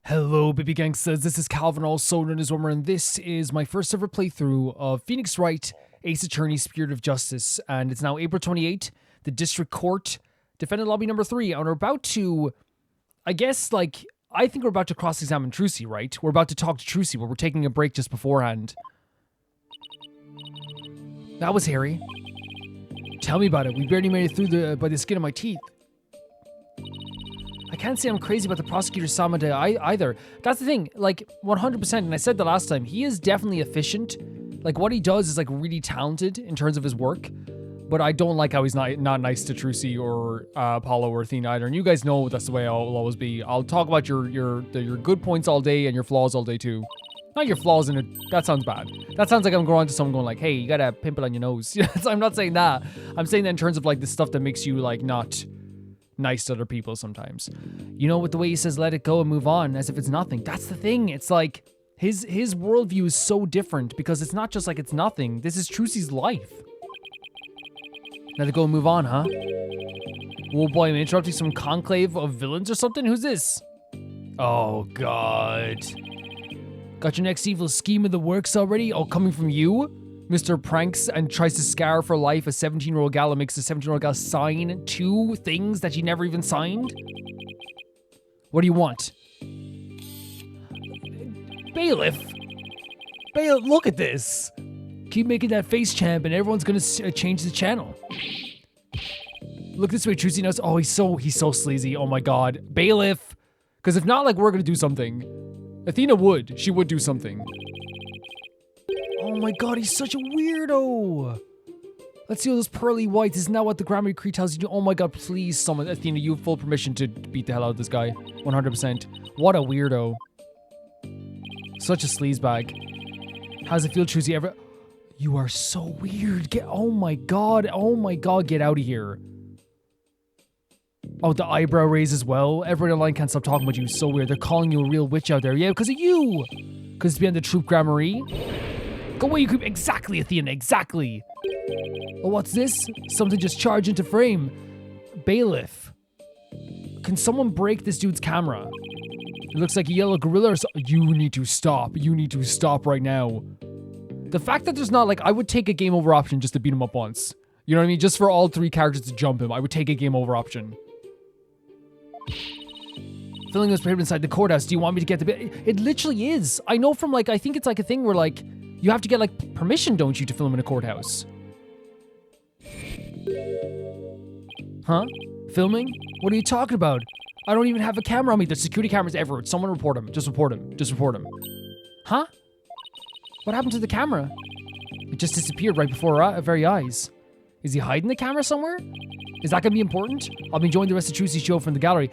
Hello, baby gangsters. This is Calvin, also known as Wormer, and this is my first ever playthrough of Phoenix Wright, Ace Attorney, Spirit of Justice. And it's now April 28th, the District Court, Defendant Lobby number 3. And we're about to, I think we're about to cross-examine Trucy, right? We're about to talk to Trucy, but we're taking a break just beforehand. That was hairy. Tell me about it. We barely made it through by the skin of my teeth. I can't say I'm crazy about the prosecutor Samada either. That's the thing, 100%, and I said that last time, he is definitely efficient. What he does is, really talented in terms of his work, but I don't like how he's not nice to Trucy or Apollo or Athena either, and you guys know that's the way I'll always be. I'll talk about your good points all day and your flaws all day too. Not your flaws in it, that sounds bad. That sounds like I'm going to someone going hey, you got a pimple on your nose. I'm not saying that. I'm saying that in terms of, the stuff that makes you, not nice to other people sometimes. You know, with the way he says let it go and move on as if it's nothing. That's the thing. It's his worldview is so different because it's not just it's nothing. This is Trucy's life. Let it go and move on, huh? Oh boy, I'm interrupting some conclave of villains or something? Who's this? Oh god. Got your next evil scheme in the works already? Oh, coming from you? Mr. Pranks and tries to scar for life a 17-year-old gal and makes a 17-year-old gal sign 2 things that she never even signed? What do you want? Bailiff? Bailiff, look at this. Keep making that face, champ, and everyone's gonna change the channel. Look this way, Trucy knows. Oh, he's so sleazy. Oh my god. Bailiff. Because if not, we're gonna do something. Athena would. She would do something. Oh my god, he's such a weirdo. Let's see all those pearly whites. Isn't that what the grammar decree tells you to do? Oh my god, please, someone. Athena, you have full permission to beat the hell out of this guy. 100%. What a weirdo. Such a sleazebag. How's it feel, Trucy? You are so weird. Oh my god, get out of here. Oh, the eyebrow raise as well. Everyone online can't stop talking about you. So weird. They're calling you a real witch out there. Yeah, because of you. Because it's behind the troop gramarye. Go away, you creep. Exactly, Athena, exactly. Oh, what's this? Something just charged into frame. Bailiff. Can someone break this dude's camera? It looks like a yellow gorilla or so. You need to stop. You need to stop right now. The fact that there's not, I would take a game over option just to beat him up once. You know what I mean? Just for all 3 characters to jump him, I would take a game over option. Filling this paper inside the courthouse. Do you want me to get the bit? It literally is. I know from, I think it's a thing where, you have to get, permission, don't you, to film in a courthouse? Huh? Filming? What are you talking about? I don't even have a camera on me. There's security cameras everywhere. Someone report him. Just report him. Just report him. Huh? What happened to the camera? It just disappeared right before our very eyes. Is he hiding the camera somewhere? Is that gonna be important? I'll be enjoying the rest of Trucy's show from the gallery.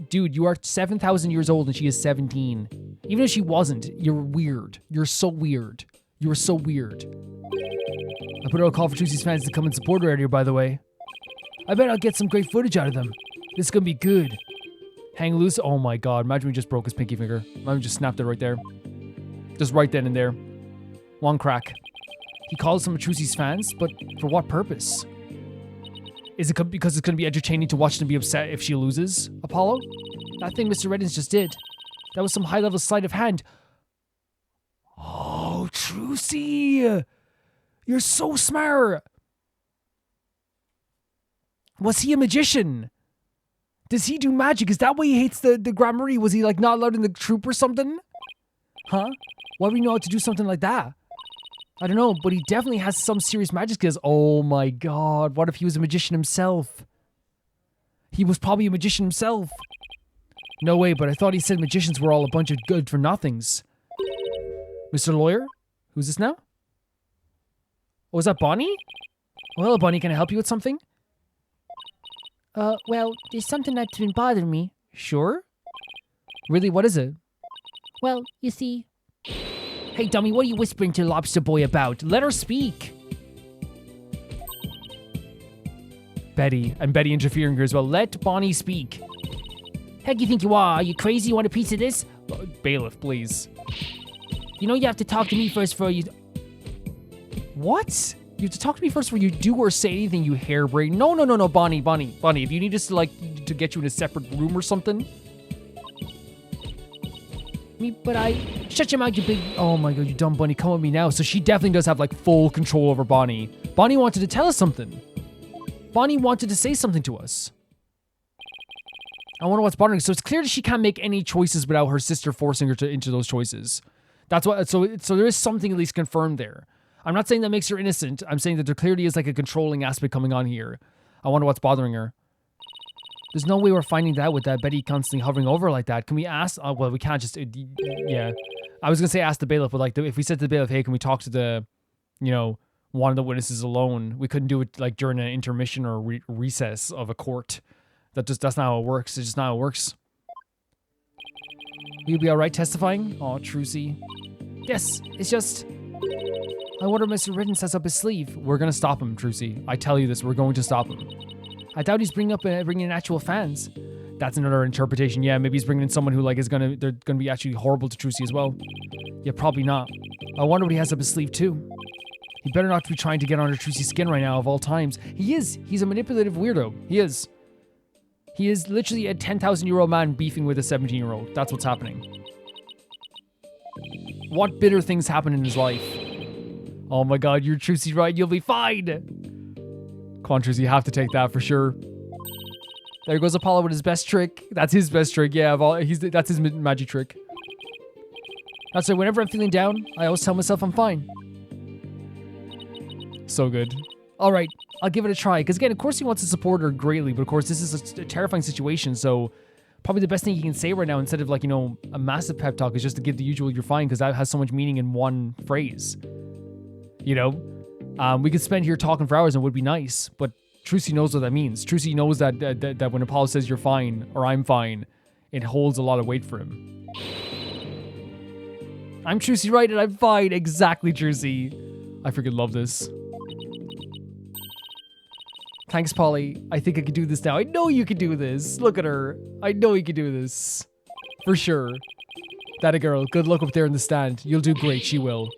Dude, you are 7,000 years old and she is 17. Even if she wasn't, you're weird. You're so weird. You are so weird. I put out a call for Trucy's fans to come and support her earlier, by the way. I bet I'll get some great footage out of them. This is gonna be good. Hang loose. Oh my god, imagine we just broke his pinky finger. Imagine we just snapped it right there. Just right then and there. One crack. He calls some of Trucy's fans, but for what purpose? Is it because it's gonna be entertaining to watch them be upset if she loses, Apollo? That thing Mr. Reddins just did. That was some high-level sleight of hand. Oh, Trucy! You're so smart! Was he a magician? Does he do magic? Is that why he hates the gramarye? Was he not allowed in the troop or something? Huh? Why would he know how to do something like that? I don't know, but he definitely has some serious magic skills. Oh my god, what if he was a magician himself? He was probably a magician himself. No way, but I thought he said magicians were all a bunch of good-for-nothings. Mr. Lawyer? Who's this now? Oh, is that Bonnie? Oh, hello, Bonnie. Can I help you with something? Well, there's something that's been bothering me. Sure? Really, what is it? Well, you see... Hey, dummy, what are you whispering to Lobster Boy about? Let her speak. Betty, and Betty interfering here as well. Let Bonnie speak. Heck you think you are? You crazy? You want a piece of this? Bailiff, please. You know you have to talk to me first before you... What? You have to talk to me first before you do or say anything, you harebrain. No, Bonnie. If you need us to, to get you in a separate room or something. But I... Shut your mouth, you big... Oh my god, you dumb bunny. Come with me now. So she definitely does have, like, full control over Bonnie. Bonnie wanted to tell us something. Bonnie wanted to say something to us. I wonder what's bothering her. So it's clear that she can't make any choices without her sister forcing her into those choices. That's what... So there is something at least confirmed there. I'm not saying that makes her innocent. I'm saying that there clearly is, like, a controlling aspect coming on here. I wonder what's bothering her. There's no way we're finding that with that Betty constantly hovering over like that. Can we ask? Well, we can't just... yeah. I was going to say ask the bailiff, but like if we said to the bailiff, hey, can we talk to the, one of the witnesses alone? We couldn't do it like during an intermission or recess of a court. That's not how it works. It's just not how it works. You'll be all right testifying? Oh, Trucy. Yes, it's just... I wonder if Mr. Riddens has up his sleeve. We're going to stop him, Trucy. I tell you this, we're going to stop him. I doubt he's bringing in actual fans. That's another interpretation. Yeah, maybe he's bringing in someone who they're gonna be actually horrible to Trucy as well. Yeah, probably not. I wonder what he has up his sleeve too. He better not be trying to get under Trucy's skin right now of all times. He is. He's a manipulative weirdo. He is. He is literally a 10,000-year-old man beefing with a 17-year-old. That's what's happening. What bitter things happen in his life? Oh my god, you're Trucy right. You'll be fine. Come on, Trucy, you have to take that for sure. There goes Apollo with his best trick. That's his best trick, yeah. That's his magic trick. That's why whenever I'm feeling down, I always tell myself I'm fine. So good. All right, I'll give it a try. Because again, of course he wants to support her greatly, but of course this is a terrifying situation, so probably the best thing you can say right now instead of like, a massive pep talk is just to give the usual "you're fine," because that has so much meaning in one phrase. We could spend here talking for hours and it would be nice, but Trucy knows what that means. Trucy knows that when Apollo says you're fine or I'm fine, it holds a lot of weight for him. I'm Trucy right and I'm fine. Exactly, Trucy. I freaking love this. Thanks, Polly. I think I can do this now. I know you can do this. Look at her. I know you can do this. For sure. That a girl. Good luck up there in the stand. You'll do great. She will.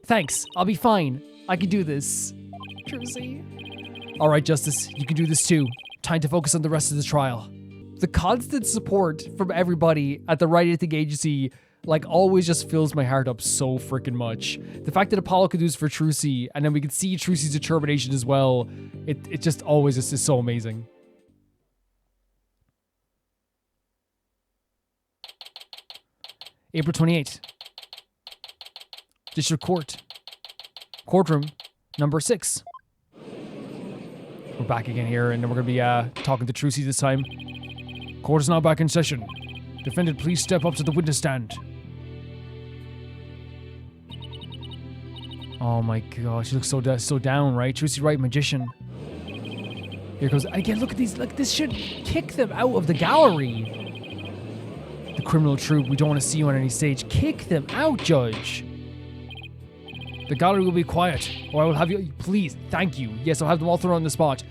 Thanks. I'll be fine. I can do this. Trucy. All right, Justice. You can do this too. Time to focus on the rest of the trial. The constant support from everybody at the Wright Agency always just fills my heart up so freaking much. The fact that Apollo could do this for Trucy, and then we could see Trucy's determination as well, it just always just is so amazing. April 28th. District Court. Courtroom number 6. We're back again here, and then we're going to be talking to Trucy this time. Court is now back in session. Defendant, please step up to the witness stand. Oh my gosh, she looks so down, right? Trucy Wright, magician. Here goes again. Look at these. Like, this should kick them out of the gallery. The criminal troupe. We don't want to see you on any stage. Kick them out, Judge. The gallery will be quiet, or I will have you. Please, thank you. Yes, I'll have them all thrown on the spot.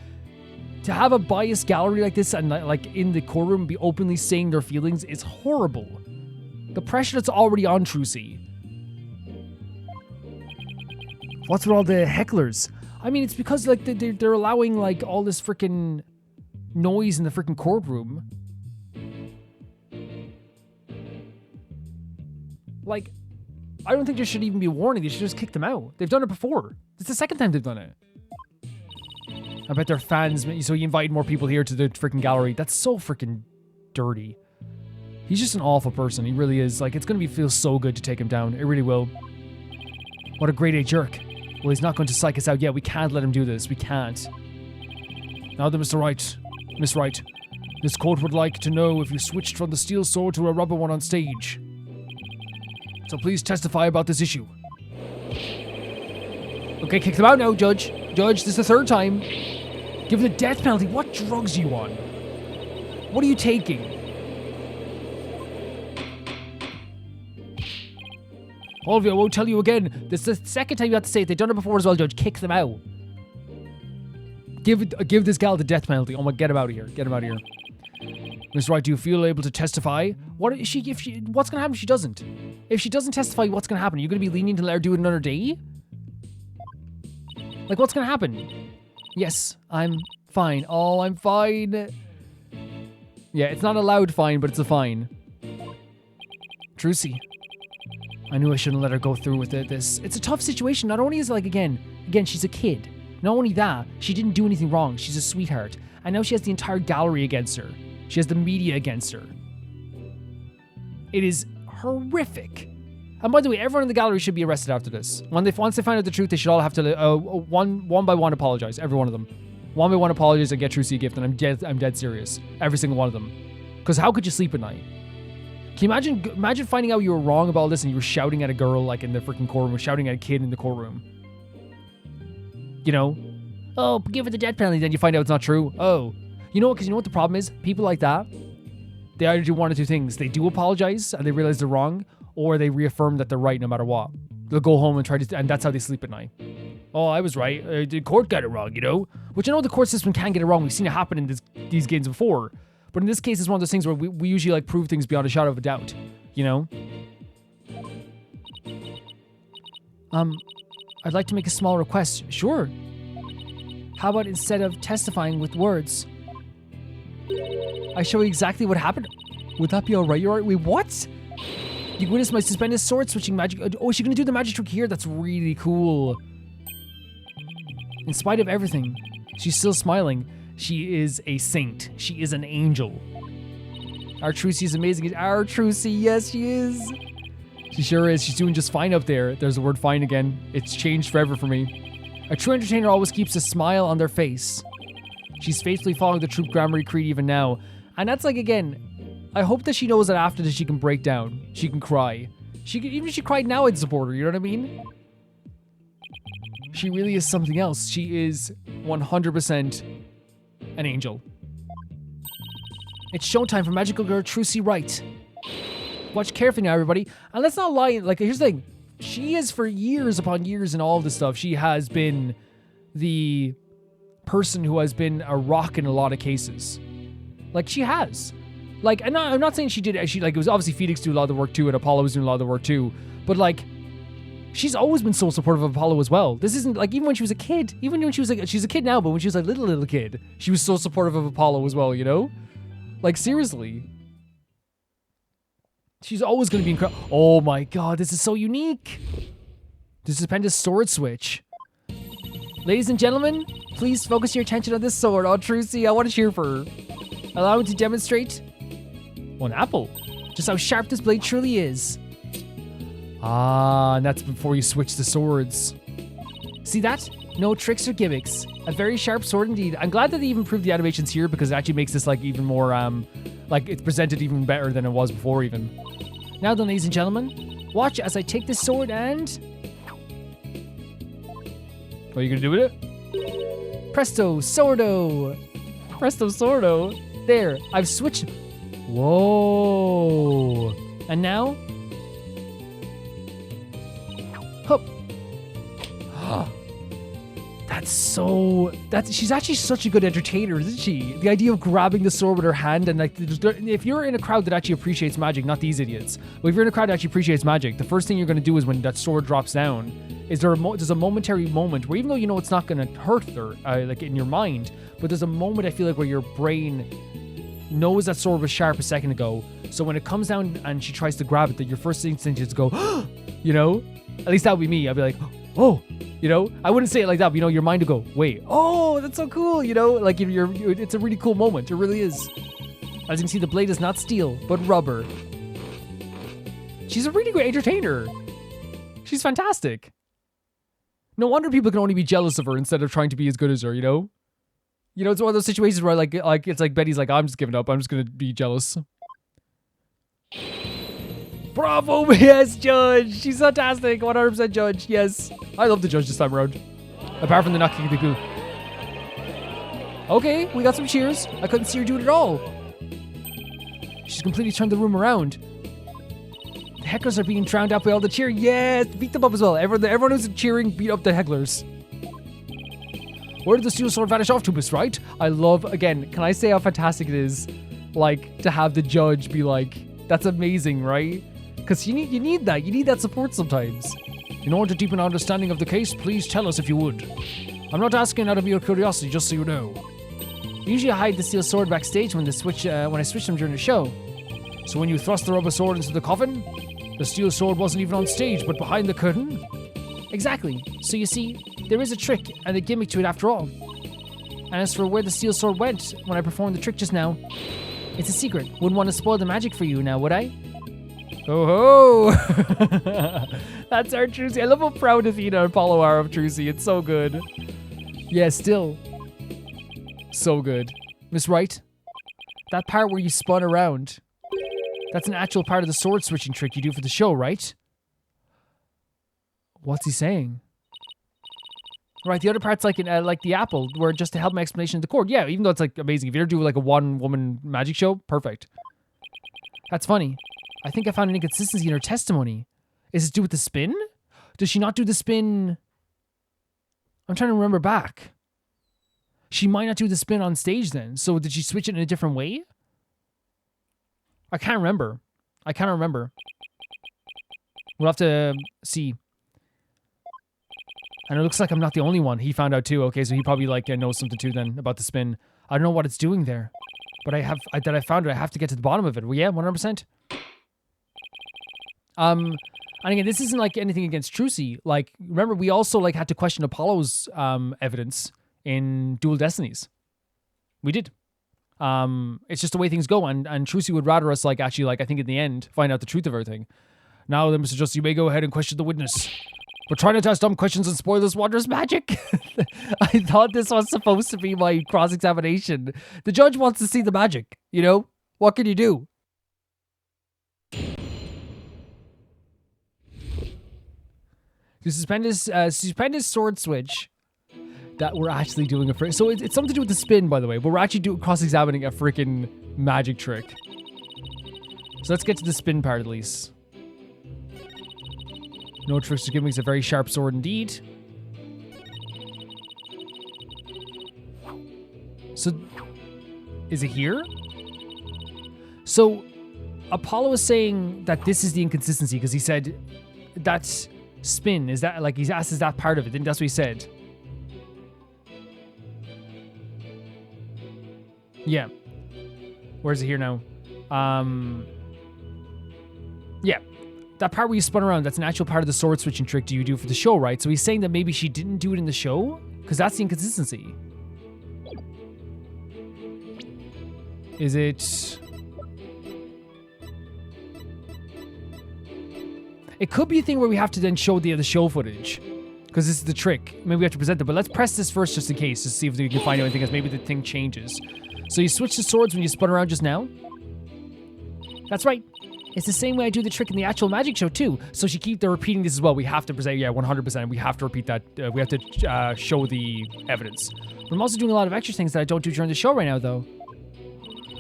To have a biased gallery like this and in the courtroom be openly saying their feelings is horrible. The pressure that's already on Trucy. What's with all the hecklers? I mean, it's because they're allowing all this freaking noise in the freaking courtroom. I don't think there should even be a warning. They should just kick them out. They've done it before. It's the second time they've done it. I bet they're fans, so you invite more people here to the freaking gallery. That's so freaking dirty. He's just an awful person. He really is. It's going to feel so good to take him down. It really will. What a grade A jerk. Well, he's not going to psych us out yet. We can't let him do this. We can't. Now then, Mr. Wright. Miss Wright. This court would like to know if you switched from the steel sword to a rubber one on stage. So please testify about this issue. Okay, kick them out now, Judge. Judge, this is the third time. Give the death penalty. What drugs are you on? What are you taking? All of you, I won't tell you again. This is the second time you have to say it. They've done it before as well, Judge. Kick them out. Give this gal the death penalty. Oh my, get him out of here. Get him out of here. Miss Wright, do you feel able to testify? What's gonna happen if she doesn't? If she doesn't testify, what's gonna happen? Are you gonna be lenient to let her do it another day? What's gonna happen? Yes, I'm fine. Oh, I'm fine. Yeah, it's not a loud fine, but it's a fine. Trucy, I knew I shouldn't let her go through with it. It's a tough situation. Not only is it like, again, she's a kid. Not only that, she didn't do anything wrong. She's a sweetheart. And now she has the entire gallery against her. She has the media against her. It is horrific. And by the way, everyone in the gallery should be arrested after this. Once they find out the truth, they should all have to one by one apologize. Every one of them. One by one apologize and get Trucy a gift. And I'm dead serious. Every single one of them. Because how could you sleep at night? Can you imagine finding out you were wrong about all this and you were shouting at a girl like in the freaking courtroom, or shouting at a kid in the courtroom? You know? Oh, give her the death penalty. Then you find out it's not true. Oh. You know what? Because you know what the problem is? People like that, they either do one or two things. They do apologize and they realize they're wrong, or they reaffirm that they're right no matter what. They'll go home and and that's how they sleep at night. Oh, I was right. The court got it wrong, you know? Which I know the court system can get it wrong. We've seen it happen in these games before. But in this case, it's one of those things where we usually like prove things beyond a shadow of a doubt, you know? I'd like to make a small request. Sure. How about instead of testifying with words, I show you exactly what happened? Would that be alright? You're alright? Wait, what? You witness my suspended sword switching magic. Oh, is she gonna do the magic trick here? That's really cool. In spite of everything, she's still smiling. She is a saint. She is an angel. Our Trucy is amazing. Our Trucy, yes, she is. She sure is. She's doing just fine up there. There's the word fine again. It's changed forever for me. A true entertainer always keeps a smile on their face. She's faithfully following the troop grammar creed even now. And that's like, again, I hope that she knows that after this she can break down. She can cry. Even if she cried now, I'd support her. You know what I mean? She really is something else. She is 100% an angel. It's showtime for magical girl Trucy Wright. Watch carefully now, everybody. And let's not lie. Like, here's the thing. She is, for years upon years in all of this stuff, she has been the person who has been a rock in a lot of cases. Like, she has. Like, I'm not saying she did. It was obviously Phoenix doing a lot of the work too, and Apollo was doing a lot of the work too. But like, she's always been so supportive of Apollo as well. This isn't like, even when she was a kid, even when she was like, she's a kid now, but when she was like little kid, she was so supportive of Apollo as well, you know? Like, seriously. She's always going to be incredible. Oh my god, this is so unique. The suspended sword switch. Ladies and gentlemen, please focus your attention on this sword. Oh, Trucy, I want to cheer for her. Allow me to demonstrate one apple. Just how sharp this blade truly is. Ah, and that's before you switch the swords. See that? No tricks or gimmicks. A very sharp sword indeed. I'm glad that they even improved the animations here, because it actually makes this like even more, like it's presented even better than it was before even. Now then, ladies and gentlemen, watch as I take this sword and... What are you gonna do with it? Presto, swordo. Presto, swordo. There, I've switched. Whoa. And now? Hup. She's actually such a good entertainer, isn't she? The idea of grabbing the sword with her hand and like, if you're in a crowd that actually appreciates magic, not these idiots, but if you're in a crowd that actually appreciates magic, the first thing you're going to do is when that sword drops down, is there's a momentary moment where even though you know it's not going to hurt her, like in your mind, but there's a moment I feel like where your brain knows that sword was sharp a second ago. So when it comes down and she tries to grab it, that your first instinct is to go, you know? At least that would be me. I'd be like, oh, you know? I wouldn't say it like that, but you know, your mind would go, wait, oh, that's so cool, you know? Like it's a really cool moment. It really is. As you can see, the blade is not steel, but rubber. She's a really great entertainer. She's fantastic. No wonder people can only be jealous of her instead of trying to be as good as her, you know? You know, it's one of those situations where like it's like Betty's like, I'm just giving up. I'm just gonna be jealous. Bravo, yes, Judge. She's fantastic. 100% Judge. Yes, I love the Judge this time around. Apart from the knocking the cool. Okay, we got some cheers. I couldn't see her do it at all. She's completely turned the room around. The hecklers are being drowned out by all the cheer. Yes, beat them up as well. Everyone who's cheering, beat up the hecklers. Where did the steel sword vanish off to, Miss Wright? I love, again, can I say how fantastic it is, like, to have the judge be like, that's amazing, right? Because you need that. You need that support sometimes. In order to deepen our understanding of the case, please tell us if you would. I'm not asking out of your curiosity, just so you know. Usually I hide the steel sword backstage when I switch them during the show. So when you thrust the rubber sword into the coffin, The steel sword wasn't even on stage, but behind the curtain? Exactly. So you see, there is a trick and a gimmick to it after all. And as for where the steel sword went when I performed the trick just now, it's a secret. Wouldn't want to spoil the magic for you now, would I? Oh ho! That's our Trucy. I love how proud Athena and Apollo are of Trucy. It's so good. Yeah, still. So good. Miss Wright, that part where you spun around, that's an actual part of the sword switching trick you do for the show, right? What's he saying? Right, the other part's like the apple, where just to help my explanation of the chord. Yeah, even though it's like amazing. If you ever do like a one-woman magic show, perfect. That's funny. I think I found an inconsistency in her testimony. Is it to do with the spin? Does she not do the spin? I'm trying to remember back. She might not do the spin on stage then. So did she switch it in a different way? I can't remember. I can't remember. We'll have to see. And it looks like I'm not the only one. He found out too. Okay, so he probably like knows something too then about the spin. I don't know what it's doing there, but I found it. I have to get to the bottom of it. Well, yeah, 100%. And again, this isn't like anything against Trucy. Like, remember, we also like had to question Apollo's evidence in Dual Destinies. We did. It's just the way things go, and Trucy would rather us like actually like I think in the end find out the truth of everything. Now then, Mr. Justice, you may go ahead and question the witness. But try not to ask dumb questions and spoil this wondrous magic. I thought this was supposed to be my cross-examination. The judge wants to see the magic, you know? What can you do? To suspend his sword switch that we're actually doing a so it's something to do with the spin, by the way, but we're actually cross-examining a freaking magic trick. So let's get to the spin part at least. No tricks or gimmicks, a very sharp sword indeed. So, is it here? So, Apollo is saying that this is the inconsistency because he said that's spin. Is that, like, he's asked, is that part of it? Then that's what he said. Yeah. Where is it here now? Yeah. That part where you spun around, that's an actual part of the sword switching trick do you do for the show, right? So he's saying that maybe she didn't do it in the show? Because that's the inconsistency. Is it... It could be a thing where we have to then show the show footage. Because this is the trick. Maybe we have to present it, but let's press this first just in case to see if we can find out anything else. Maybe the thing changes. So you switch the swords when you spun around just now? That's right. It's the same way I do the trick in the actual magic show too. So they're repeating this as well. We have to present, yeah, 100%. We have to repeat that. We have to show the evidence. But I'm also doing a lot of extra things that I don't do during the show right now, though.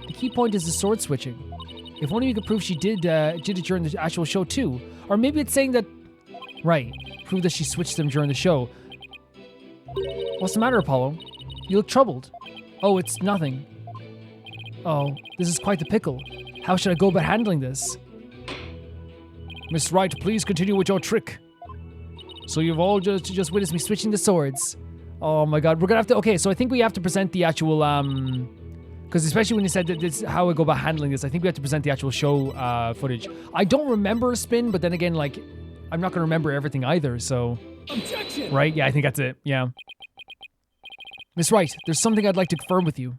The key point is the sword switching. If only we could prove she did it during the actual show too. Or maybe it's saying that... Right. Prove that she switched them during the show. What's the matter, Apollo? You look troubled. Oh, it's nothing. Oh, this is quite the pickle. How should I go about handling this? Miss Wright, please continue with your trick. So you've all just witnessed me switching the swords. Oh my god, we're gonna have to... Okay, so I think we have to present the actual... Because especially when you said that this how I go about handling this, I think we have to present the actual show footage. I don't remember a spin, but then again, like, I'm not gonna remember everything either, so... Objection! Right? Yeah, I think that's it. Yeah. Miss Wright, there's something I'd like to confirm with you.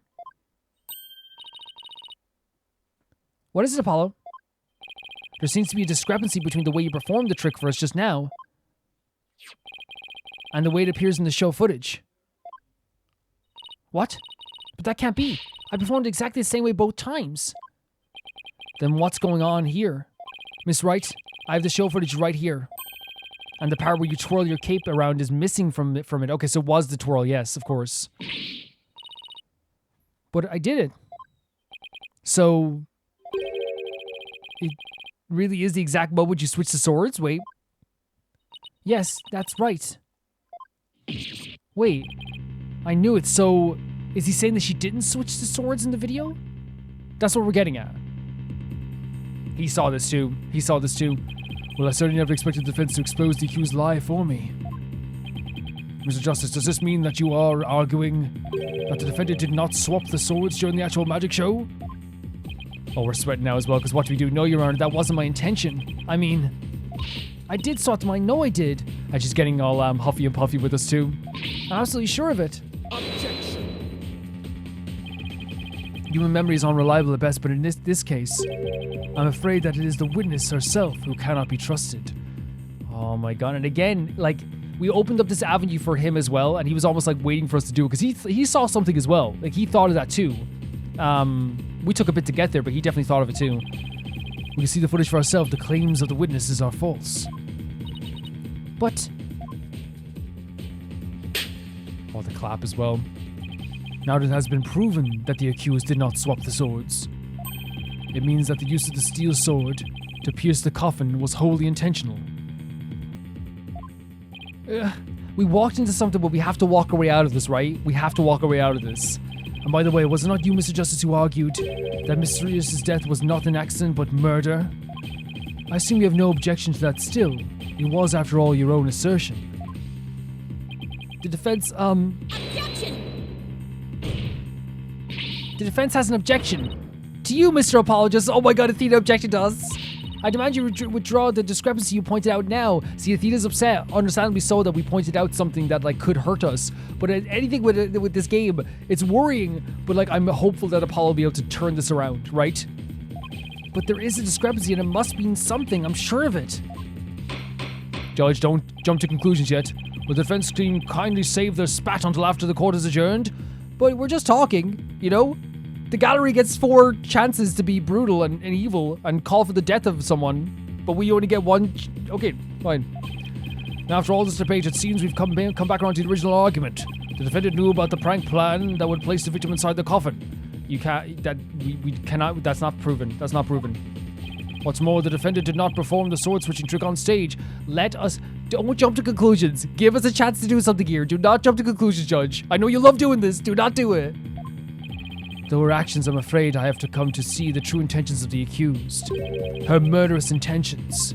What is it, Apollo? There seems to be a discrepancy between the way you performed the trick for us just now and the way it appears in the show footage. What? But that can't be. I performed exactly the same way both times. Then what's going on here? Miss Wright, I have the show footage right here. And the part where you twirl your cape around is missing from it. Okay, so it was the twirl, yes, of course. But I did it. So... It really is the exact moment you switch the swords? Wait. Yes, that's right. Wait. I knew it, so... Is he saying that she didn't switch the swords in the video? That's what we're getting at. He saw this too. He saw this too. Well, I certainly never expected the defense to expose the accused lie for me. Mr. Justice, does this mean that you are arguing that the defendant did not swap the swords during the actual magic show? Oh, we're sweating now as well, because what do we do? No, Your Honor, that wasn't my intention. I mean, I did sort the mine. No, I did. And she's getting all huffy and puffy with us too. I'm absolutely sure of it. Objection. Human memory is unreliable at best, but in this case, I'm afraid that it is the witness herself who cannot be trusted. Oh my god. And again, like, we opened up this avenue for him as well, and he was almost like waiting for us to do it, because he saw something as well. Like, he thought of that too. We took a bit to get there, but he definitely thought of it too. We can see the footage for ourselves. The claims of the witnesses are false. But... oh, the clap as well. Now that it has been proven that the accused did not swap the swords, it means that the use of the steel sword to pierce the coffin was wholly intentional. We walked into something, but we have to walk our way out of this, right? We have to walk our way out of this. And by the way, was it not you, Mr. Justice, who argued that Mr. Rios' death was not an accident but murder? I assume you have no objection to that still. It was, after all, your own assertion. The defense, Objection! The defense has an objection. To you, Mr. Apologist. Oh my god, Athena objected to us. I demand you withdraw the discrepancy you pointed out now. See, Athena's upset, understandably so, that we pointed out something that, like, could hurt us. But anything with this game, it's worrying, but, like, I'm hopeful that Apollo will be able to turn this around, right? But there is a discrepancy, and it must mean something. I'm sure of it. Judge, don't jump to conclusions yet. Will the defense team kindly save their spat until after the court is adjourned? But we're just talking, you know? The gallery gets 4 chances to be brutal and evil and call for the death of someone, but we only get 1. Okay, fine. Now, after all this debate, it seems we've come back around to the original argument. The defendant knew about the prank plan that would place the victim inside the coffin. We cannot. That's not proven. That's not proven. What's more, the defendant did not perform the sword switching trick on stage. Don't jump to conclusions. Give us a chance to do something here. Do not jump to conclusions, Judge. I know you love doing this. Do not do it. Through her actions, I'm afraid I have to come to see the true intentions of the accused. Her murderous intentions.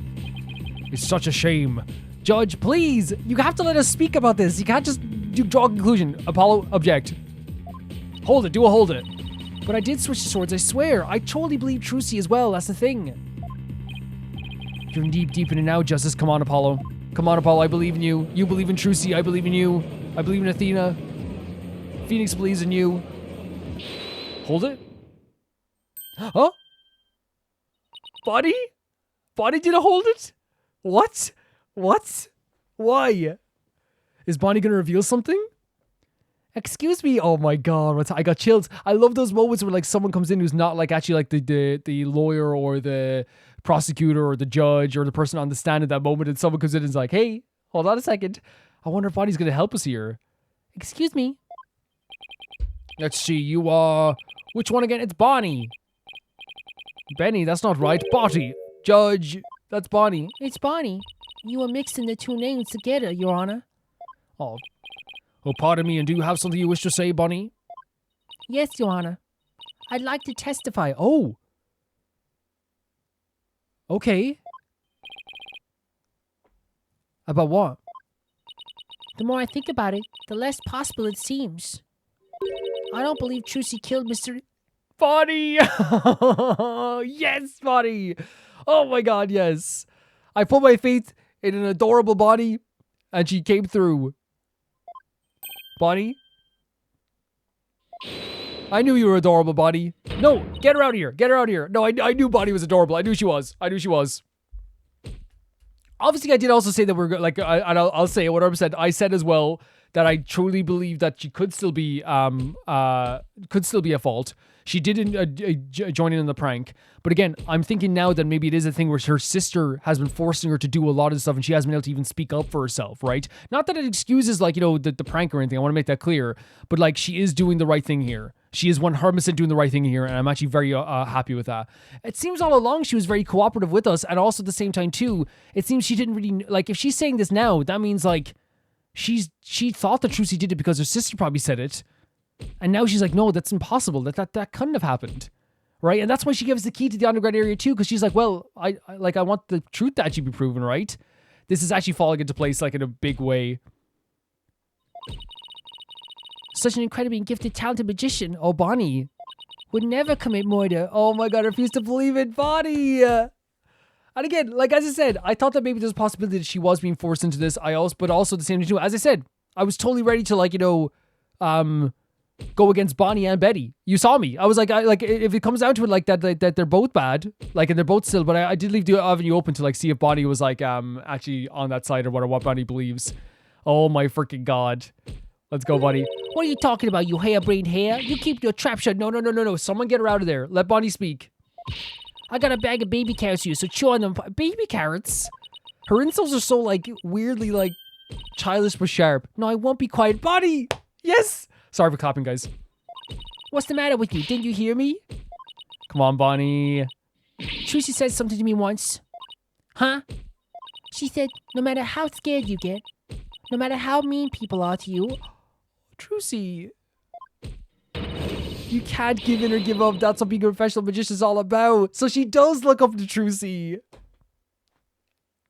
It's such a shame. Judge, please! You have to let us speak about this. You can't just draw a conclusion. Apollo, object. Hold it. Do a hold it. But I did switch the swords, I swear. I totally believe Trucy as well. That's the thing. You're deep in it now, Justice. Come on, Apollo. Come on, Apollo. I believe in you. You believe in Trucy. I believe in you. I believe in Athena. Phoenix believes in you. Hold it. Huh? Bonnie? Bonnie didn't hold it? What? What? Why? Is Bonnie gonna reveal something? Excuse me. Oh my god, I got chills. I love those moments where, like, someone comes in who's not, like, actually, like, the lawyer or the prosecutor or the judge or the person on the stand at that moment, and someone comes in and is like, hey, hold on a second. I wonder if Bonnie's gonna help us here. Excuse me. Let's see, you are... Which one again? It's Bonnie. Benny, that's not right. Bonnie. Judge, that's Bonnie. It's Bonnie. You were mixing the 2 names together, Your Honor. Oh, pardon me, and do you have something you wish to say, Bonnie? Yes, Your Honor. I'd like to testify. Oh. Okay. About what? The more I think about it, the less possible it seems. I don't believe Trucy killed Mr. Bonnie! Yes, Bonnie! Oh my god, yes. I put my faith in an adorable Bonnie, and she came through. Bonnie? I knew you were adorable, Bonnie. No, get her out of here. Get her out of here. No, I knew Bonnie was adorable. I knew she was. I knew she was. Obviously, I did also say that we're like, I'll say it 100%. I said as well that I truly believe that she could still be a fault. She didn't join in the prank. But again, I'm thinking now that maybe it is a thing where her sister has been forcing her to do a lot of stuff and she hasn't been able to even speak up for herself, right? Not that it excuses, like, you know, the prank or anything. I want to make that clear. But, like, she is doing the right thing here. She is 100% doing the right thing here, and I'm actually very happy with that. It seems all along she was very cooperative with us, and also at the same time, too, it seems she didn't really... Like, if she's saying this now, that means, like, she thought that Trucy did it because her sister probably said it. And now she's like, no, that's impossible. That couldn't have happened. Right? And that's why she gave us the key to the underground area too, because she's like, well, I want the truth to actually be proven, right? This is actually falling into place, like, in a big way. Such an incredibly gifted, talented magician. Oh, Bonnie. would never commit murder. Oh my god, I refuse to believe it, Bonnie. And again, like as I said, I thought that maybe there's a possibility that she was being forced into this. But also at the same time too, as I said, I was totally ready to go against Bonnie and Betty. You saw me. I was like, if it comes down to it, like that they're both bad, like, and they're both still. But I did leave the avenue open to like see if Bonnie was like actually on that side or what Bonnie believes. Oh my freaking god. Let's go, Bonnie. What are you talking about, you harebrained hare? You keep your trap shut. No. Someone get her out of there. Let Bonnie speak. I got a bag of baby carrots for you, so chew on them. Baby carrots? Her insults are so like weirdly like childish but sharp. No, I won't be quiet. Bonnie! Yes! Sorry for clapping, guys. What's the matter with you? Didn't you hear me? Come on, Bonnie. Trucy said something to me once. Huh? She said, no matter how scared you get, no matter how mean people are to you, Trucy, you can't give in or give up. That's what being a professional magician is all about. So she does look up to Trucy.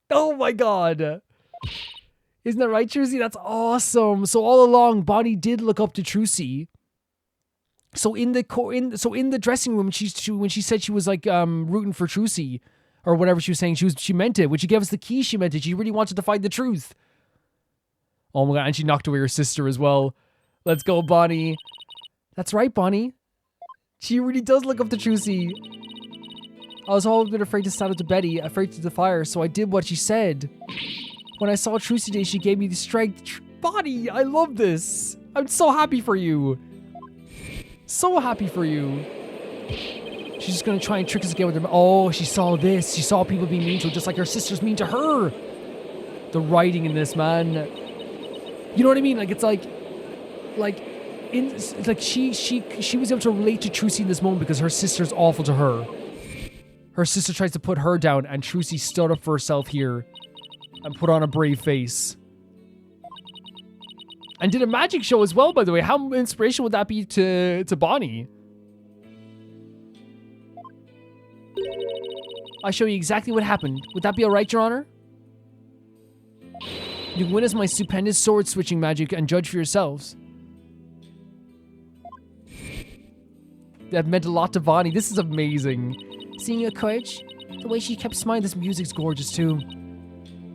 Oh my god. Isn't that right, Trucy? That's awesome. So all along, Bonnie did look up to Trucy. So in the dressing room, when she said she was like rooting for Trucy or whatever she was saying, she meant it. When she gave us the key, she meant it. She really wanted to find the truth. Oh my god, and she knocked away her sister as well. Let's go, Bonnie. That's right, Bonnie. She really does look up to Trucy. I was always been afraid to stand up to Betty, afraid to defy her, so I did what she said. When I saw Trucy today, she gave me the strength. Bonnie, I love this. I'm so happy for you. So happy for you. She's just gonna try and trick us again with her. Oh, she saw this. She saw people being mean to her, just like her sister's mean to her. The writing in this, man. You know what I mean? Like, it's like she was able to relate to Trucy in this moment because her sister's awful to her. Her sister tries to put her down, and Trucy stood up for herself here and put on a brave face. And did a magic show as well, by the way. How inspirational would that be to Bonnie? I'll show you exactly what happened. Would that be alright, Your Honor? You can witness my stupendous sword-switching magic and judge for yourselves. That meant a lot to Bonnie. This is amazing. Seeing your courage, the way she kept smiling, this music's gorgeous too.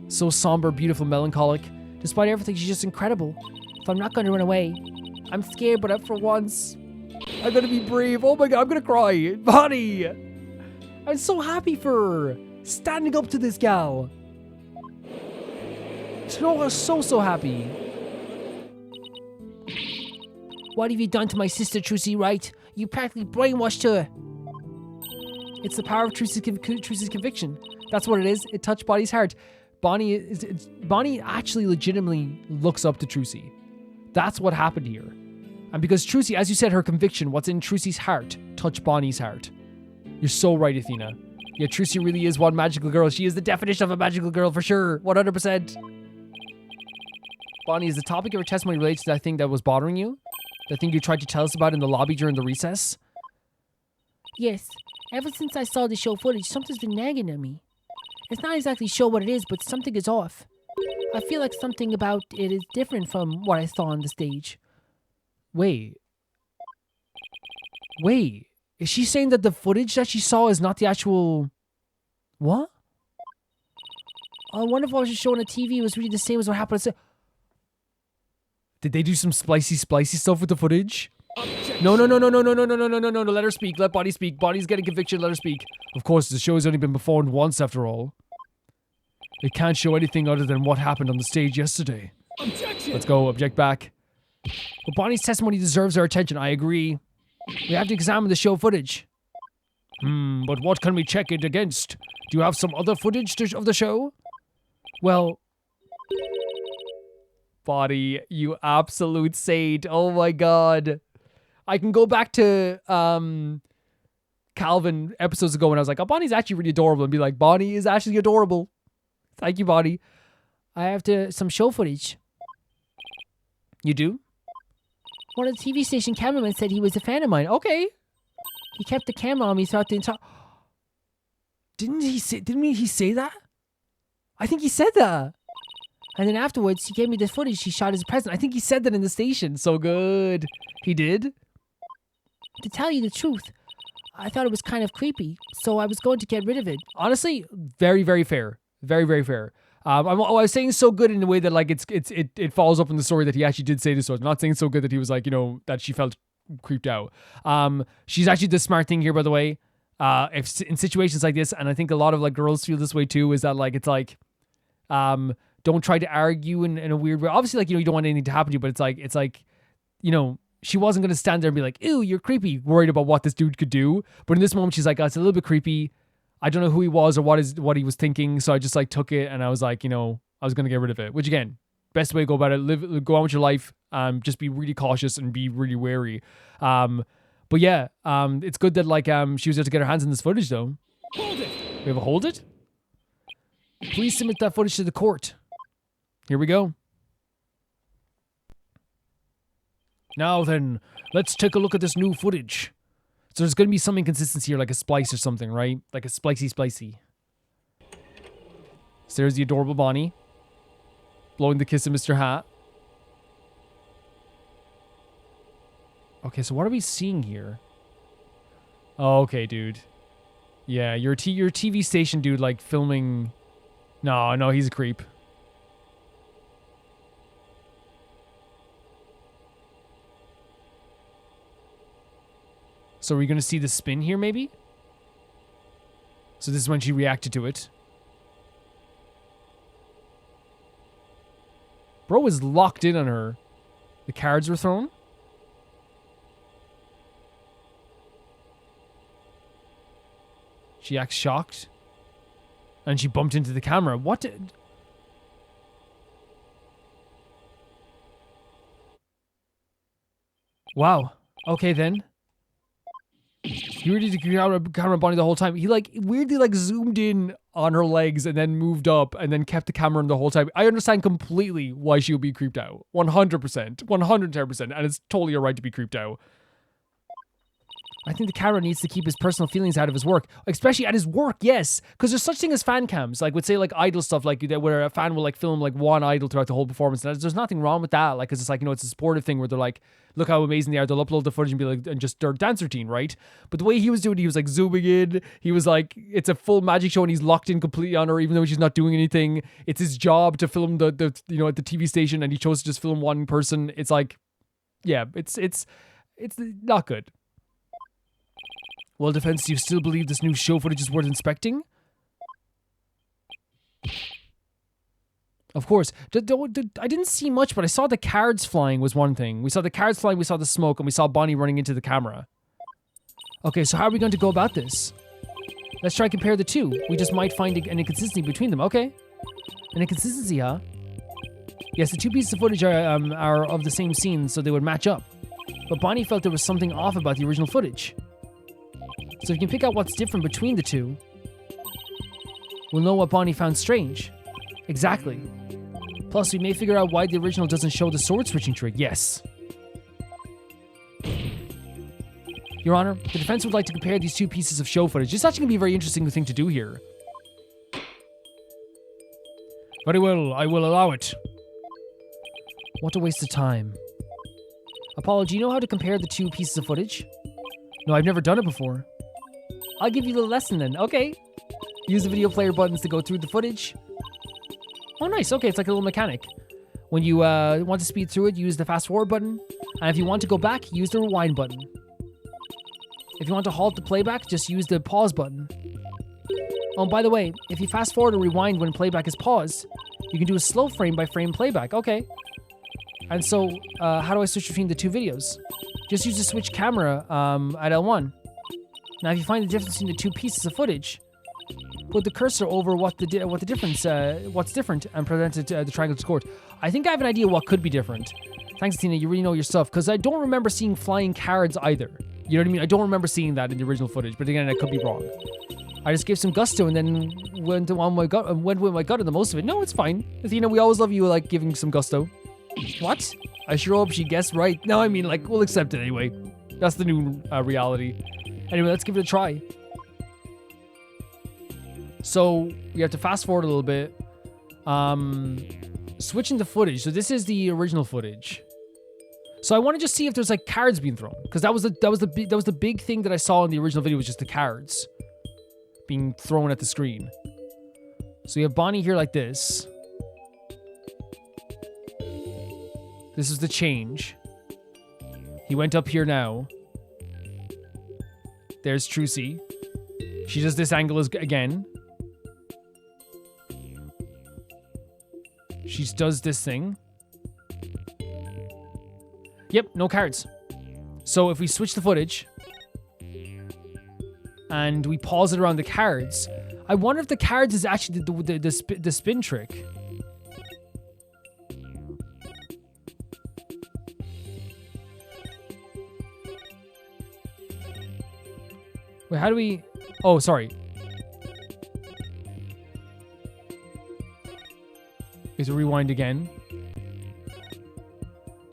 So somber, beautiful, melancholic. Despite everything, she's just incredible. If I'm not going to run away, I'm scared, but for once, I'm going to be brave. Oh my god, I'm going to cry. Bonnie! I'm so happy for her. Standing up to this gal. So happy. What have you done to my sister, Trucy Wright? You practically brainwashed her. It's the power of Trucy's conviction. That's what it is. It touched Bonnie's heart. Bonnie actually legitimately looks up to Trucy. That's what happened here. And because Trucy, as you said, her conviction, what's in Trucy's heart, touched Bonnie's heart. You're so right, Athena. Yeah, Trucy really is one magical girl. She is the definition of a magical girl for sure. 100%. Bonnie, is the topic of her testimony related to that thing that was bothering you? The thing you tried to tell us about in the lobby during the recess? Yes. Ever since I saw the show footage, something's been nagging at me. It's not exactly sure what it is, but something is off. I feel like something about it is different from what I saw on the stage. Wait. Is she saying that the footage that she saw is not the actual... What? I wonder if what was shown on TV was really the same as what happened. Did they do some spicy stuff with the footage? No. Let her speak. Let Bonnie speak. Bonnie's getting conviction. Let her speak. Of course, the show has only been performed once after all. It can't show anything other than what happened on the stage yesterday. Objection! Let's go. Object back. But Bonnie's testimony deserves our attention. I agree. We have to examine the show footage. But what can we check it against? Do you have some other footage of the show? Well... Bonnie, you absolute saint. Oh my god. I can go back to Calvin episodes ago when I was like, oh, Bonnie's actually really adorable, and be like, Bonnie is actually adorable. Thank you, Bonnie. I have some show footage. You do? One of the TV station cameramen said he was a fan of mine. Okay. He kept the camera on me throughout the entire... Didn't he say that? I think he said that. And then afterwards, he gave me the footage he shot as a present. I think he said that in the station. So good. He did? To tell you the truth, I thought it was kind of creepy, so I was going to get rid of it. Honestly, very, very fair. Very, very fair. I was saying so good in a way that like it follows up in the story that he actually did say this. So I'm not saying so good that he was like, you know, that she felt creeped out. She's actually the smart thing here, by the way. If in situations like this, and I think a lot of like girls feel this way too, is that like it's like, don't try to argue in a weird way. Obviously, like, you know, you don't want anything to happen to you, but it's like, you know, she wasn't going to stand there and be like, ew, you're creepy, worried about what this dude could do. But in this moment, she's like, oh, it's a little bit creepy. I don't know who he was or what he was thinking. So I just like took it and I was like, you know, I was going to get rid of it, which again, best way to go about it, go on with your life. Just be really cautious and be really wary. But yeah, it's good that like, she was able to get her hands on this footage though. Hold it. We have a hold it? Please submit that footage to the court. Here we go. Now then, let's take a look at this new footage. So there's going to be some inconsistency here, like a splice or something, right? Like a splicey. So there's the adorable Bonnie. Blowing the kiss of Mr. Hat. Okay, so what are we seeing here? Oh, okay, dude. Yeah, your TV station dude, like, filming... No, he's a creep. So are we going to see the spin here, maybe? So this is when she reacted to it. Bro was locked in on her. The cards were thrown. She acts shocked. And she bumped into the camera. What did... Wow. Okay, then. He really did camera Bonnie the whole time. He like weirdly like zoomed in on her legs and then moved up and then kept the camera on the whole time. I understand completely why she would be creeped out. 100%. 110%. And it's totally alright to be creeped out. I think the camera needs to keep his personal feelings out of his work, especially at his work. Yes, because there's such thing as fan cams, like would say like idol stuff, like that where a fan will like film like one idol throughout the whole performance. And there's nothing wrong with that, like because it's like, you know, it's a supportive thing where they're like, look how amazing they are. They'll upload the footage and be like, and just their dance routine, right? But the way he was doing it, he was like zooming in. He was like, it's a full magic show and he's locked in completely on her, even though she's not doing anything. It's his job to film the you know, at the TV station, and he chose to just film one person. It's like, yeah, it's not good. Well, defense, do you still believe this new show footage is worth inspecting? Of course. I didn't see much, but I saw the cards flying was one thing. We saw the cards flying, we saw the smoke, and we saw Bonnie running into the camera. Okay, so how are we going to go about this? Let's try and compare the two. We just might find an inconsistency between them. Okay. An inconsistency, huh? Yes, the two pieces of footage are of the same scene, so they would match up. But Bonnie felt there was something off about the original footage. So if you can pick out what's different between the two, we'll know what Bonnie found strange. Exactly. Plus, we may figure out why the original doesn't show the sword switching trick. Yes. Your Honor, the defense would like to compare these two pieces of show footage. It's actually going to be a very interesting thing to do here. Very well, I will allow it. What a waste of time. Apollo, do you know how to compare the two pieces of footage? No, I've never done it before. I'll give you the lesson then. Okay. Use the video player buttons to go through the footage. Oh, nice. Okay, it's like a little mechanic. When you want to speed through it, use the fast forward button. And if you want to go back, use the rewind button. If you want to halt the playback, just use the pause button. Oh, and by the way, if you fast forward or rewind when playback is paused, you can do a slow frame by frame playback. Okay. And so, how do I switch between the two videos? Just use the switch camera at L1. Now, if you find the difference between the two pieces of footage, put the cursor over what's different, and present it the triangle to court. I think I have an idea what could be different. Thanks, Tina. You really know your stuff, because I don't remember seeing flying cards either. You know what I mean? I don't remember seeing that in the original footage, but again, I could be wrong. I just gave some gusto and then went with my gut in the most of it. No, it's fine. Athena, we always love you like giving some gusto. What? I sure hope she guessed right. No, I mean, like, we'll accept it anyway. That's the new reality. Anyway, let's give it a try. So, we have to fast forward a little bit. Switching the footage. So this is the original footage. So I want to just see if there's like cards being thrown, because that was the big thing that I saw in the original video, was just the cards being thrown at the screen. So you have Bonnie here like this. This is the change. He went up here now. There's Trucy. She does this angle again. She does this thing. Yep, no cards. So if we switch the footage and we pause it around the cards, I wonder if the cards is actually the spin trick. Wait, how do we... Oh, sorry. Is it rewind again?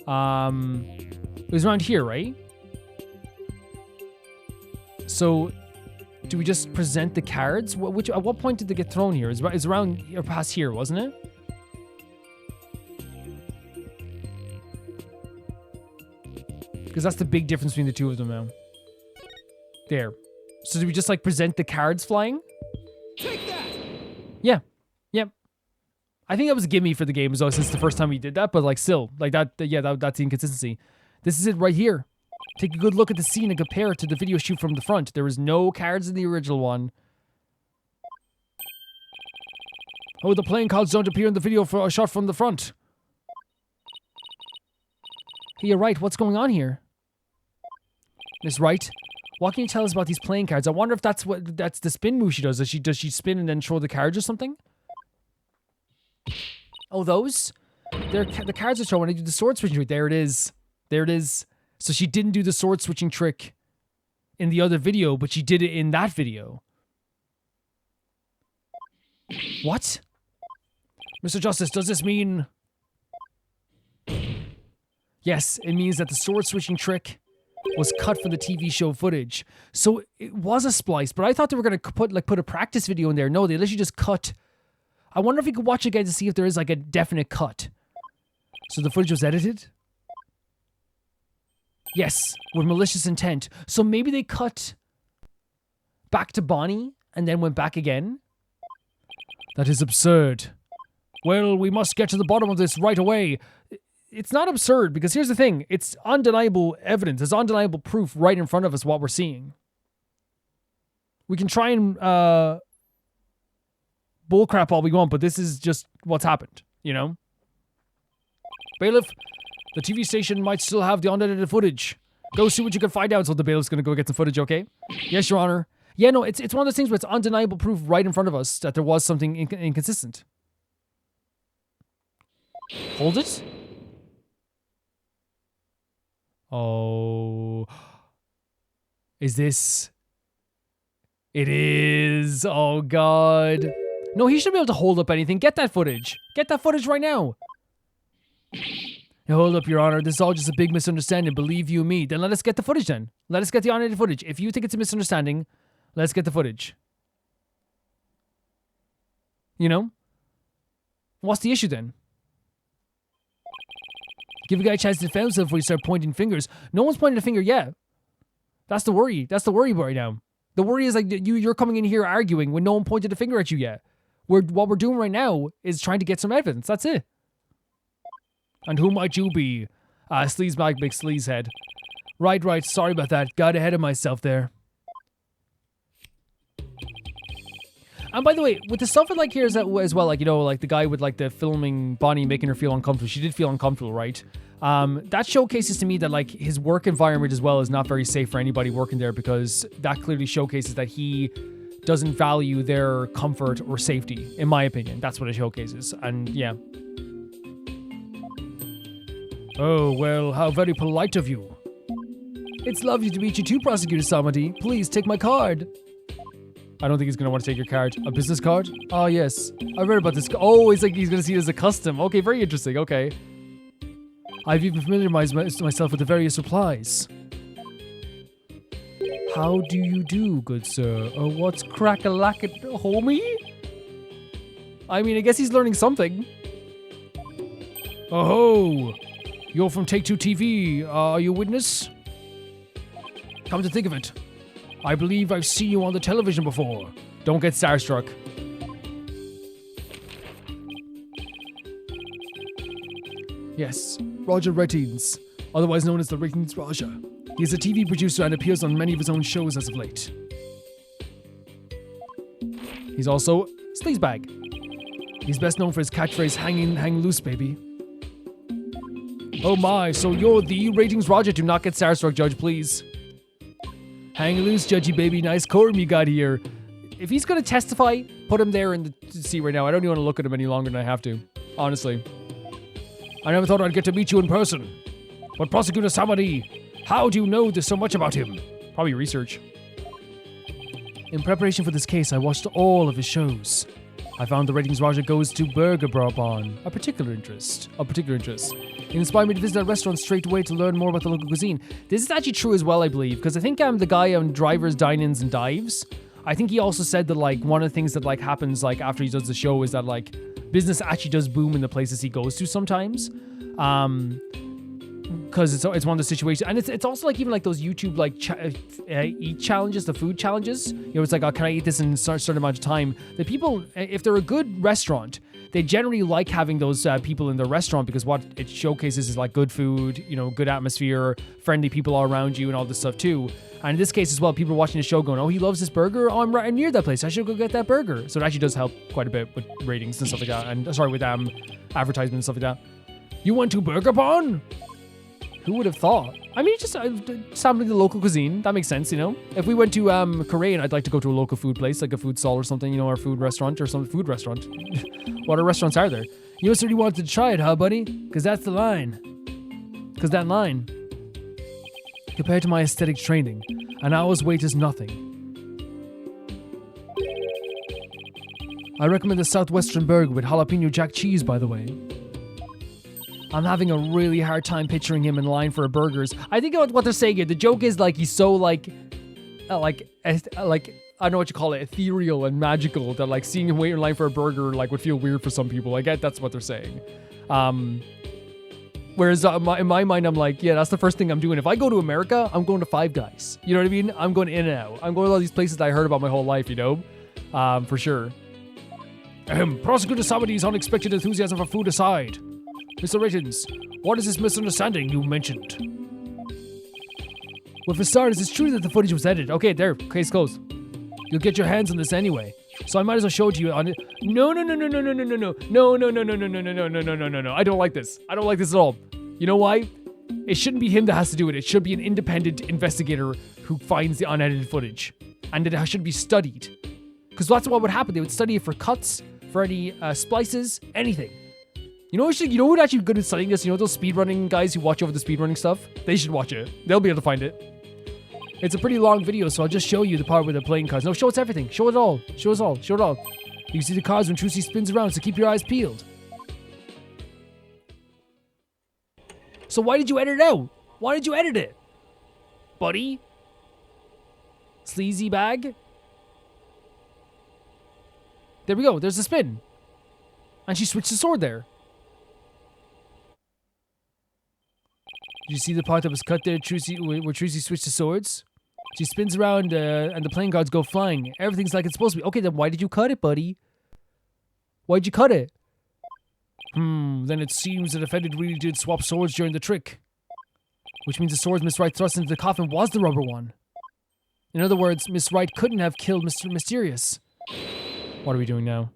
It was around here, right? So, do we just present the cards? At what point did they get thrown here? It's around or past here, wasn't it? Because that's the big difference between the two of them now. There. So do we just like present the cards flying? Take that! Yeah. Yep. I think that was a gimme for the game as well, since the first time we did that, but like still, like that's the inconsistency. This is it right here. Take a good look at the scene and compare it to the video shoot from the front. There was no cards in the original one. Oh, the playing cards don't appear in the video for a shot from the front. Hey, you're right. What's going on here? Miss Wright, what can you tell us about these playing cards? I wonder if that's the spin move she does. Does she spin and then throw the cards or something? Oh, those? The cards are thrown when I do the sword switching trick. There it is. There it is. So she didn't do the sword switching trick in the other video, but she did it in that video. What? Mr. Justice, does this mean... Yes, it means that the sword switching trick was cut from the TV show footage. So it was a splice, but I thought they were going to put a practice video in there. No, they literally just cut. I wonder if you could watch it again to see if there is like a definite cut. So the footage was edited? Yes, with malicious intent. So maybe they cut back to Bonnie and then went back again? That is absurd. Well, we must get to the bottom of this right away. It's not absurd, because here's the thing. It's undeniable evidence. It's undeniable proof right in front of us what we're seeing. We can try and bullcrap all we want, but this is just what's happened, you know? Bailiff, the TV station might still have the unedited footage. Go see what you can find out. So the bailiff's going to go get some footage, okay? Yes, Your Honor. Yeah, no, it's one of those things where it's undeniable proof right in front of us that there was something inconsistent. Hold it? Oh. Is this... It is. Oh, God. No, he should be able to hold up anything. Get that footage. Get that footage right now. Hold up, Your Honor. This is all just a big misunderstanding. Believe you me. Then let us get the footage then. Let us get the unedited footage. If you think it's a misunderstanding, let's get the footage. You know? What's the issue then? Give a guy a chance to defend himself before you start pointing fingers. No one's pointing a finger yet. That's the worry. That's the worry right now. The worry is like you're coming in here arguing when no one pointed a finger at you yet. What we're doing right now is trying to get some evidence. That's it. And who might you be? Sleazebag McSleaze head. Right. Sorry about that. Got ahead of myself there. And by the way, with the stuff like here as well, like, you know, like the guy with like the filming Bonnie making her feel uncomfortable. She did feel uncomfortable, right? That showcases to me that like his work environment as well is not very safe for anybody working there, because that clearly showcases that he doesn't value their comfort or safety, in my opinion. That's what it showcases. And yeah. Oh, well, how very polite of you. It's lovely to meet you too, Prosecutor Samadi. Please take my card. I don't think he's going to want to take your card. A business card? Oh, yes. I read about this. Oh, it's like he's going to see it as a custom. Okay, very interesting. Okay. I've even familiarized myself with the various replies. How do you do, good sir? What's crack-a-lack-it, homie? I mean, I guess he's learning something. Oh, You're from Take Two TV. Are you a witness? Come to think of it, I believe I've seen you on the television before. Don't get starstruck. Yes, Roger Ratings, otherwise known as the Ratings Raja. He is a TV producer and appears on many of his own shows as of late. He's also Sleazebag. He's best known for his catchphrase, hang loose, baby. Oh my, so you're the Ratings Roger. Do not get starstruck, Judge, please. Hang loose, judgy baby. Nice quorum you got here. If he's going to testify, put him there in the seat right now. I don't even want to look at him any longer than I have to. Honestly. I never thought I'd get to meet you in person. But Prosecutor Samadi, how do you know there's so much about him? Probably research. In preparation for this case, I watched all of his shows. I found the Ratings Raja goes to Burger Barban a particular interest. It inspired me to visit that restaurant straight away to learn more about the local cuisine. This is actually true as well, I believe, because I think the guy on Drivers, Dine-Ins, and Dives, I think he also said that, like, one of the things that, like, happens, like, after he does the show is that, like, business actually does boom in the places he goes to sometimes. Because it's one of the situations, and it's also like even like those YouTube like eat challenges, the food challenges. You know, it's like, oh, can I eat this in a certain amount of time? The people, if they're a good restaurant, they generally like having those people in their restaurant because what it showcases is like good food, you know, good atmosphere, friendly people all around you, and all this stuff too. And in this case as well, people are watching the show going, oh, he loves this burger. Oh, I'm right near that place. I should go get that burger. So it actually does help quite a bit with ratings and stuff like that. And sorry, with advertisements and stuff like that. You went to Burger Barn? Who would have thought? I mean, just sampling the local cuisine. That makes sense, you know? If we went to Korea and I'd like to go to a local food place, like a food stall or something, you know, or a food restaurant or some food restaurant. What other restaurants are there? You said you wanted to try it, huh, buddy? Because that's the line. Because that line, compared to my aesthetic training, an hour's wait is nothing. I recommend the Southwestern Burger with jalapeno jack cheese, by the way. I'm having a really hard time picturing him in line for a burgers. I think what they're saying here, the joke is like he's so like I don't know what you call it, ethereal and magical that like seeing him wait in line for a burger like would feel weird for some people. I get that's what they're saying. Whereas in my mind, I'm like, yeah, that's the first thing I'm doing. If I go to America, I'm going to Five Guys. You know what I mean? I'm going In-N-Out. I'm going to all these places that I heard about my whole life, you know? For sure. Prosecutor Samadi's unexpected enthusiasm for food aside. Mr. Rittens, what is this misunderstanding you mentioned? Well, for starters, it's true that the footage was edited. Okay, there, case closed. You'll get your hands on this anyway, so I might as well show it to you on it. No. I don't like this. I don't like this at all. You know why? It shouldn't be him that has to do it. It should be an independent investigator who finds the unedited footage, and it should be studied. Because that's what would happen. They would study it for cuts, for any splices, anything. You know who would actually be good at studying this? You know those speedrunning guys who watch over the speedrunning stuff? They should watch it. They'll be able to find it. It's a pretty long video, so I'll just show you the part where they're playing cards. No, show us everything. Show it all. Show us all. Show it all. You can see the cards when Trucy spins around, so keep your eyes peeled. So why did you edit it out? Why did you edit it? Buddy? Sleazy bag? There we go. There's a spin. And she switched the sword there. Did you see the part that was cut there, where Trucy switched the swords? She spins around and the playing cards go flying. Everything's like it's supposed to be. Okay, then why did you cut it, buddy? Why'd you cut it? Then it seems the defendant really did swap swords during the trick. Which means the swords Miss Wright thrust into the coffin was the rubber one. In other words, Miss Wright couldn't have killed Mr. Mysterious. What are we doing now?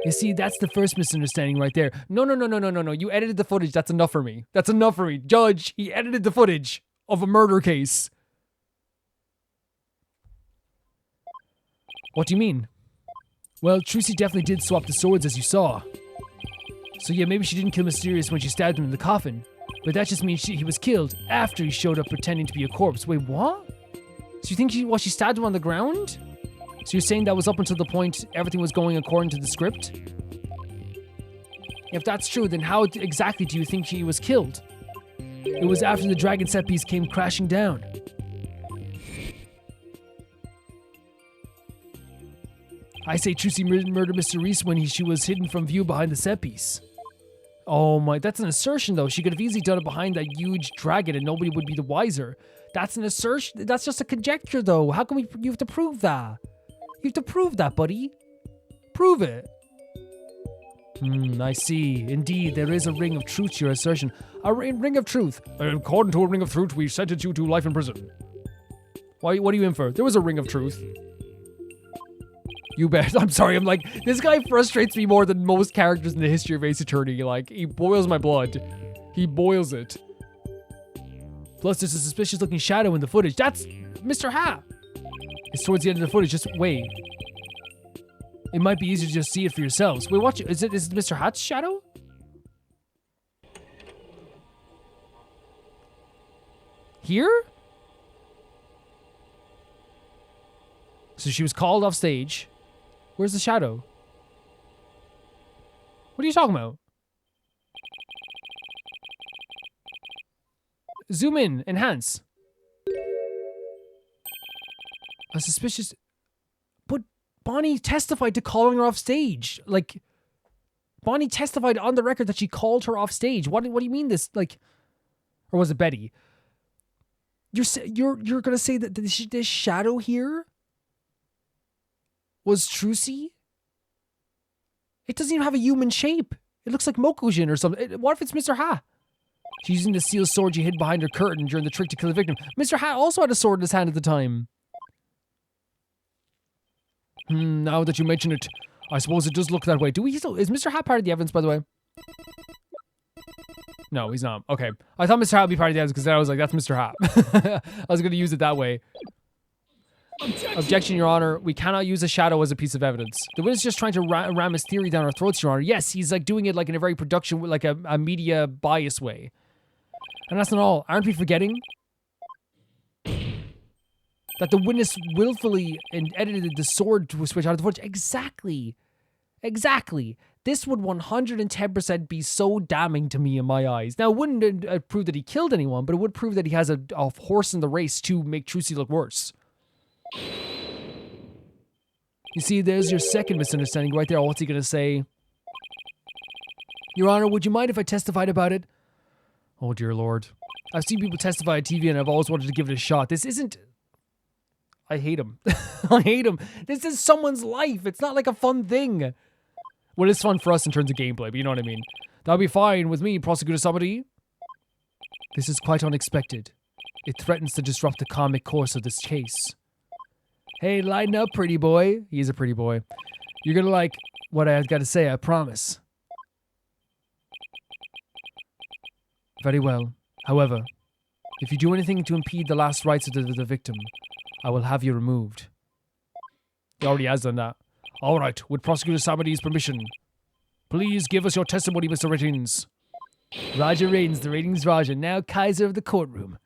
You see, that's the first misunderstanding right there. No. You edited the footage. That's enough for me. That's enough for me. Judge, he edited the footage of a murder case. What do you mean? Well, Trucy definitely did swap the swords as you saw. So yeah, maybe she didn't kill Mysterious when she stabbed him in the coffin. But that just means he was killed after he showed up pretending to be a corpse. Wait, what? So you think she stabbed him on the ground? So you're saying that was up until the point everything was going according to the script? If that's true, then how exactly do you think he was killed? It was after the dragon set piece came crashing down. I say Trucy murdered Mr. Reese when she was hidden from view behind the set piece. Oh my, that's an assertion though. She could have easily done it behind that huge dragon and nobody would be the wiser. That's an assertion. That's just a conjecture though. How can you have to prove that? You have to prove that, buddy. Prove it. I see. Indeed, there is a ring of truth to your assertion. A ring of truth. According to a ring of truth, we sentence you to life in prison. Why? What are you in for? There was a ring of truth. You bet. I'm sorry. I'm like, this guy frustrates me more than most characters in the history of Ace Attorney. Like, he boils my blood. He boils it. Plus, there's a suspicious looking shadow in the footage. That's Mr. Ha. It's towards the end of the footage. Just wait. It might be easier to just see it for yourselves. Wait, watch it. Is it Mr. Hat's shadow? Here? So she was called off stage. Where's the shadow? What are you talking about? Zoom in. Enhance. A suspicious... But Bonnie testified to calling her off stage. Like, Bonnie testified on the record that she called her off stage. What do you mean this? Like... Or was it Betty? You're gonna say that this shadow here was Trucy? It doesn't even have a human shape. It looks like Mokujin or something. What if it's Mr. Ha? She's using the steel sword she hid behind her curtain during the trick to kill the victim. Mr. Ha also had a sword in his hand at the time. Now that you mention it, I suppose it does look that way. Is Mr. Ha part of the evidence, by the way? No, he's not. Okay. I thought Mr. Ha would be part of the evidence because then I was like, that's Mr. Ha. I was going to use it that way. Objection, Your Honor. We cannot use a shadow as a piece of evidence. The witness is just trying to ram his theory down our throats, Your Honor. Yes, he's like doing it like in a very production, like a media bias way. And that's not all. Aren't we forgetting that the witness willfully edited the sword to switch out of the footage? Exactly. Exactly. This would 110% be so damning to me in my eyes. Now, it wouldn't prove that he killed anyone, but it would prove that he has a horse in the race to make Trucy look worse. You see, there's your second misunderstanding right there. What's he going to say? Your Honor, would you mind if I testified about it? Oh, dear Lord. I've seen people testify on TV and I've always wanted to give it a shot. This isn't... I hate him. I hate him. This is someone's life. It's not like a fun thing. Well, it's fun for us in terms of gameplay, but you know what I mean. That'll be fine with me, Prosecutor Somebody. This is quite unexpected. It threatens to disrupt the comic course of this case. Hey, lighten up, pretty boy. He is a pretty boy. You're gonna like what I've got to say, I promise. Very well. However, if you do anything to impede the last rites of the victim, I will have you removed. He already has done that. All right, with Prosecutor Somebody's permission, please give us your testimony, Mr. Ratings. Roger Ratings, the Ratings Roger, now Kaiser of the courtroom.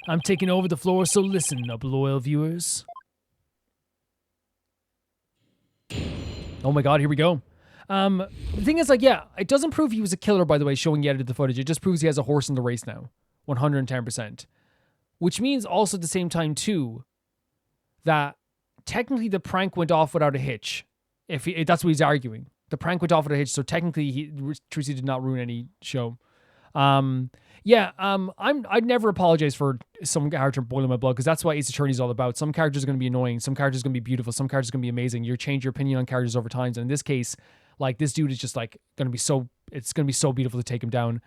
I'm taking over the floor, so listen up, loyal viewers. Oh my god, here we go. The thing is, like, yeah, it doesn't prove he was a killer, by the way, showing he edited the footage. It just proves he has a horse in the race now. 110%. Which means also at the same time, too, that technically the prank went off without a hitch. If that's what he's arguing. The prank went off without a hitch, so technically Trucy did not ruin any show. I'd never apologize for some character boiling my blood, because that's what Ace Attorney is all about. Some characters are going to be annoying, some characters are going to be beautiful, some characters are going to be amazing. You change your opinion on characters over time, and in this case, like, this dude is just like going to be so, it's going to be so beautiful to take him down.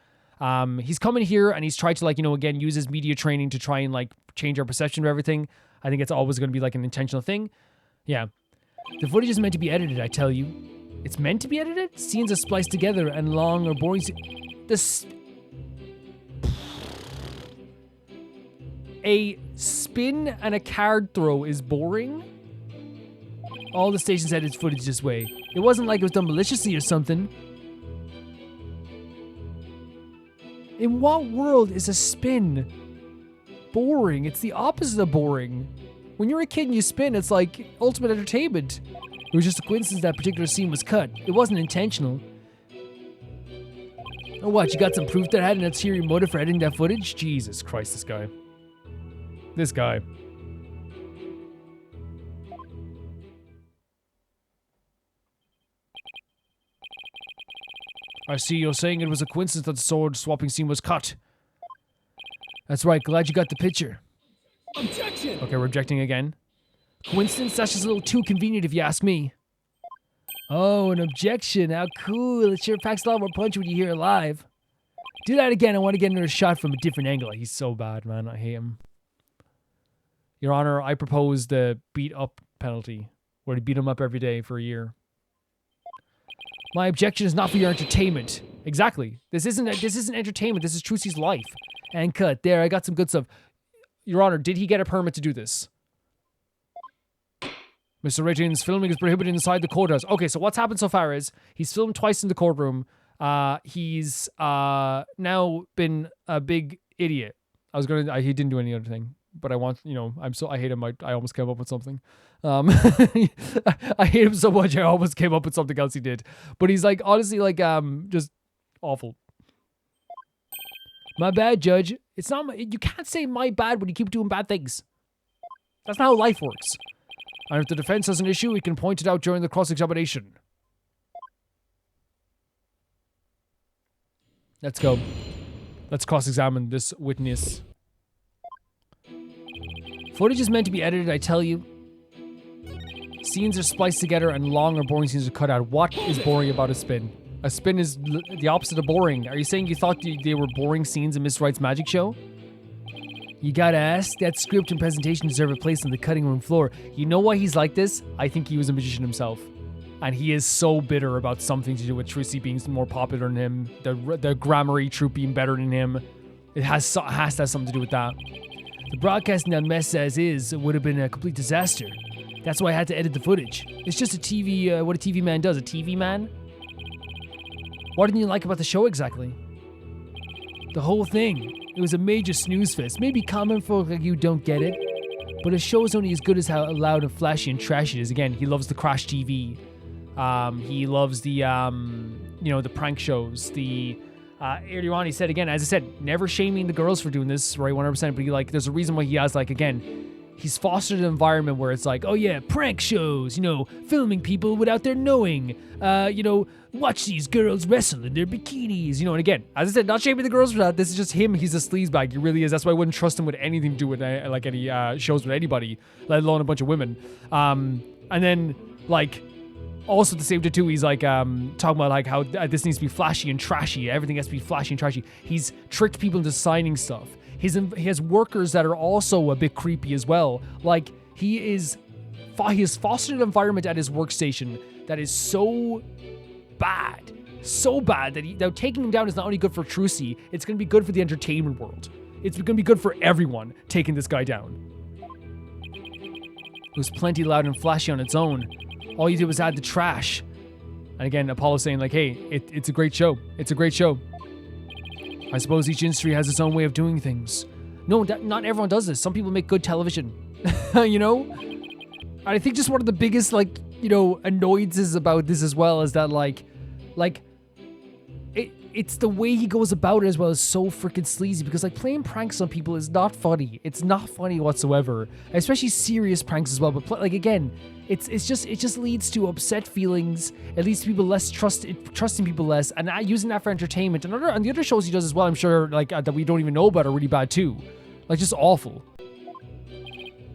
He's coming here and he's tried to, like, you know, again, use his media training to try and, like, change our perception of everything. I think it's always going to be like an intentional thing. Yeah. The footage is meant to be edited, I tell you. It's meant to be edited? Scenes are spliced together and long or boring. A spin and a card throw is boring? All the stations edited footage this way. It wasn't like it was done maliciously or something. In what world is a spin boring? It's the opposite of boring. When you're a kid and you spin, it's like ultimate entertainment. It was just a coincidence that particular scene was cut. It wasn't intentional. Oh, what? You got some proof that I had an ulterior motive for editing that footage? Jesus Christ, this guy. This guy. I see you're saying it was a coincidence that the sword swapping scene was cut. That's right, glad you got the picture. Objection! Okay, we're objecting again. Coincidence? That's just a little too convenient if you ask me. Oh, an objection. How cool. It sure packs a lot more punch when you hear it live. Do that again. I want to get another shot from a different angle. He's so bad, man. I hate him. Your Honor, I propose the beat up penalty, where to beat him up every day for a year. My objection is not for your entertainment. Exactly. This isn't entertainment. This is Trucy's life. And cut. There, I got some good stuff. Your Honor, did he get a permit to do this? Mr. Ratings, filming is prohibited inside the courthouse. Okay, so what's happened so far is he's filmed twice in the courtroom. He's now been a big idiot. He didn't do any other thing, but I hate him. I almost came up with something. I hate him so much. I almost came up with something else he did, but he's like, honestly, like, just awful. My bad, Judge. It's not. You can't say my bad when you keep doing bad things. That's not how life works. And if the defense has an issue, we can point it out during the cross-examination. Let's go. Let's cross-examine this witness. Footage is meant to be edited, I tell you. Scenes are spliced together and long or boring scenes are cut out. What is boring about a spin? A spin is the opposite of boring. Are you saying you thought they were boring scenes in Miss Wright's magic show? You gotta ask, that script and presentation deserve a place on the cutting room floor. You know why he's like this? I think he was a magician himself. And he is so bitter about something to do with Trucy being more popular than him, the Grammary troupe being better than him. It has to have something to do with that. The broadcasting that mess as is would have been a complete disaster. That's why I had to edit the footage. It's just what a TV man does. A TV man? What didn't you like about the show exactly? The whole thing. It was a major snooze fest. Maybe common folk like you don't get it, but a show is only as good as how loud and flashy and trashy it is. Again, he loves the crash TV. He loves the prank shows. Earlier on he said, again, as I said, never shaming the girls for doing this, right, 100%, but there's a reason why he has, he's fostered an environment where it's like, oh yeah, prank shows, filming people without their knowing, watch these girls wrestle in their bikinis, and again, as I said, not shaming the girls for that. This is just him. He's a sleazebag. He really is. That's why I wouldn't trust him with anything to do with any shows with anybody, let alone a bunch of women. And then also at the same time too, he's talking about how this needs to be flashy and trashy. Everything has to be flashy and trashy. He's tricked people into signing stuff. He has workers that are also a bit creepy as well. He has fostered an environment at his workstation that is so bad that taking him down is not only good for Trucy, it's going to be good for the entertainment world. It's going to be good for everyone taking this guy down. It was plenty loud and flashy on its own. All you did was add the trash. And again, Apollo saying hey, it's a great show. It's a great show. I suppose each industry has its own way of doing things. No, not everyone does this. Some people make good television. I think just one of the biggest, annoyances about this as well is that, it's the way he goes about it as well is so freaking sleazy, because playing pranks on people is not funny. It's not funny whatsoever, especially serious pranks as well. But again, it just leads to upset feelings. It leads to people less trusting people less, and using that for entertainment. And the other shows he does as well, I'm sure that we don't even know about are really bad too, just awful.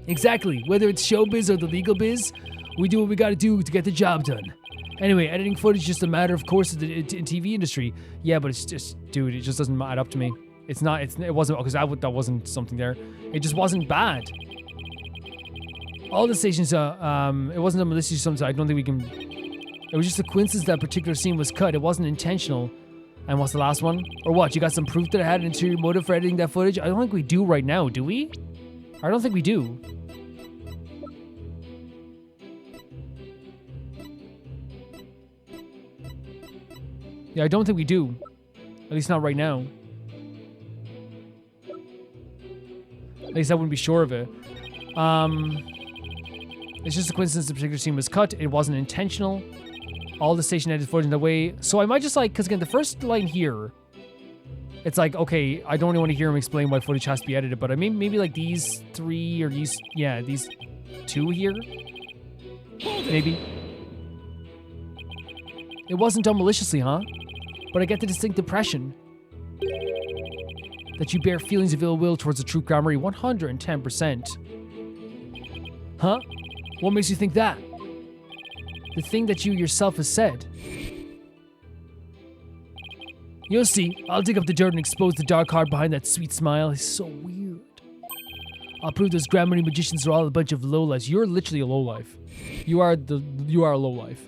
Exactly. Whether it's showbiz or the legal biz, we do what we got to do to get the job done. Anyway, editing footage is just a matter of course in the TV industry. Yeah, but it's just, dude, it just doesn't add up to me. It wasn't, because that wasn't something there. It just wasn't bad. All the stations, it wasn't a malicious something. I don't think we can. It was just a coincidence that particular scene was cut. It wasn't intentional. And what's the last one? Or what? You got some proof that I had an interior motive for editing that footage? I don't think we do right now, do we? I don't think we do. Yeah, I don't think we do. At least not right now. At least I wouldn't be sure of it. It's just a coincidence the particular scene was cut. It wasn't intentional. All the station edited footage in the way. So I might just because again, the first line here, it's okay, I don't really want to hear him explain why footage has to be edited, but I mean, maybe these three or these two here? Maybe. It wasn't done maliciously, huh? but I get the distinct impression that you bear feelings of ill will towards the true Gramarye 110%. Huh? What makes you think that? The thing that you yourself have said. You'll see. I'll dig up the dirt and expose the dark heart behind that sweet smile. He's so weird. I'll prove those Gramarye magicians are all a bunch of lowlifes. You're literally a lowlife. You are a lowlife.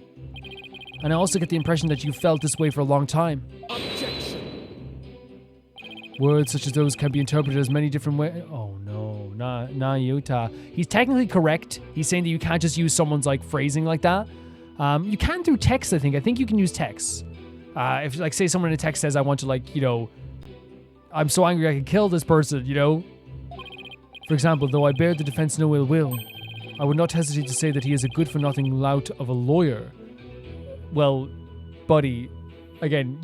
And I also get the impression that you felt this way for a long time. Objection. Words such as those can be interpreted as many different ways. Oh no, not Utah. He's technically correct. He's saying that you can't just use someone's like phrasing like that. You can through text, I think. I think you can use text. If like say someone in a text says, I want to like, you know, I'm so angry I could kill this person, you know? For example, though I bear the defense no ill will, I would not hesitate to say that he is a good-for-nothing lout of a lawyer. Well, buddy, again,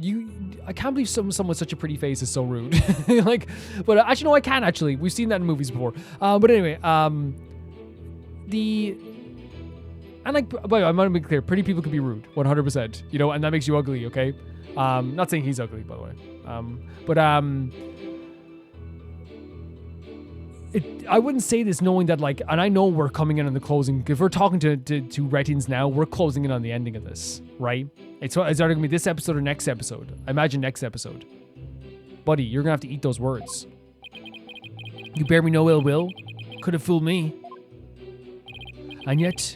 I can't believe someone with such a pretty face is so rude. Like, but actually, no, I can actually. We've seen that in movies before. But anyway, and like, by the way, I'm gonna be clear. Pretty people can be rude, 100%. You know, and that makes you ugly. Okay. Not saying he's ugly, by the way. I wouldn't say this knowing that, like, and I know we're coming in on the closing. If we're talking to ratings now, we're closing in on the ending of this, right? It's either going to be this episode or next episode. I imagine next episode. Buddy, you're going to have to eat those words. You bear me no ill will. Could have fooled me. And yet,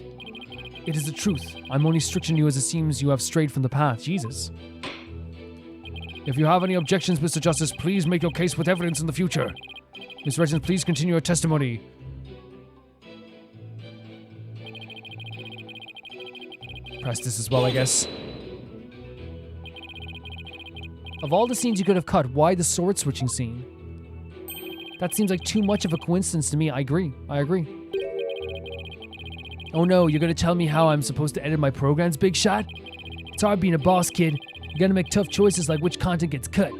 it is the truth. I'm only strict on you as it seems you have strayed from the path. Jesus. If you have any objections, Mr. Justice, please make your case with evidence in the future. Ms. Regent, please continue your testimony. Press this as well, I guess. Of all the scenes you could have cut, why the sword switching scene? That seems like too much of a coincidence to me. I agree. Oh no, you're gonna tell me how I'm supposed to edit my programs, big shot? It's hard being a boss, kid. You gotta make tough choices like which content gets cut.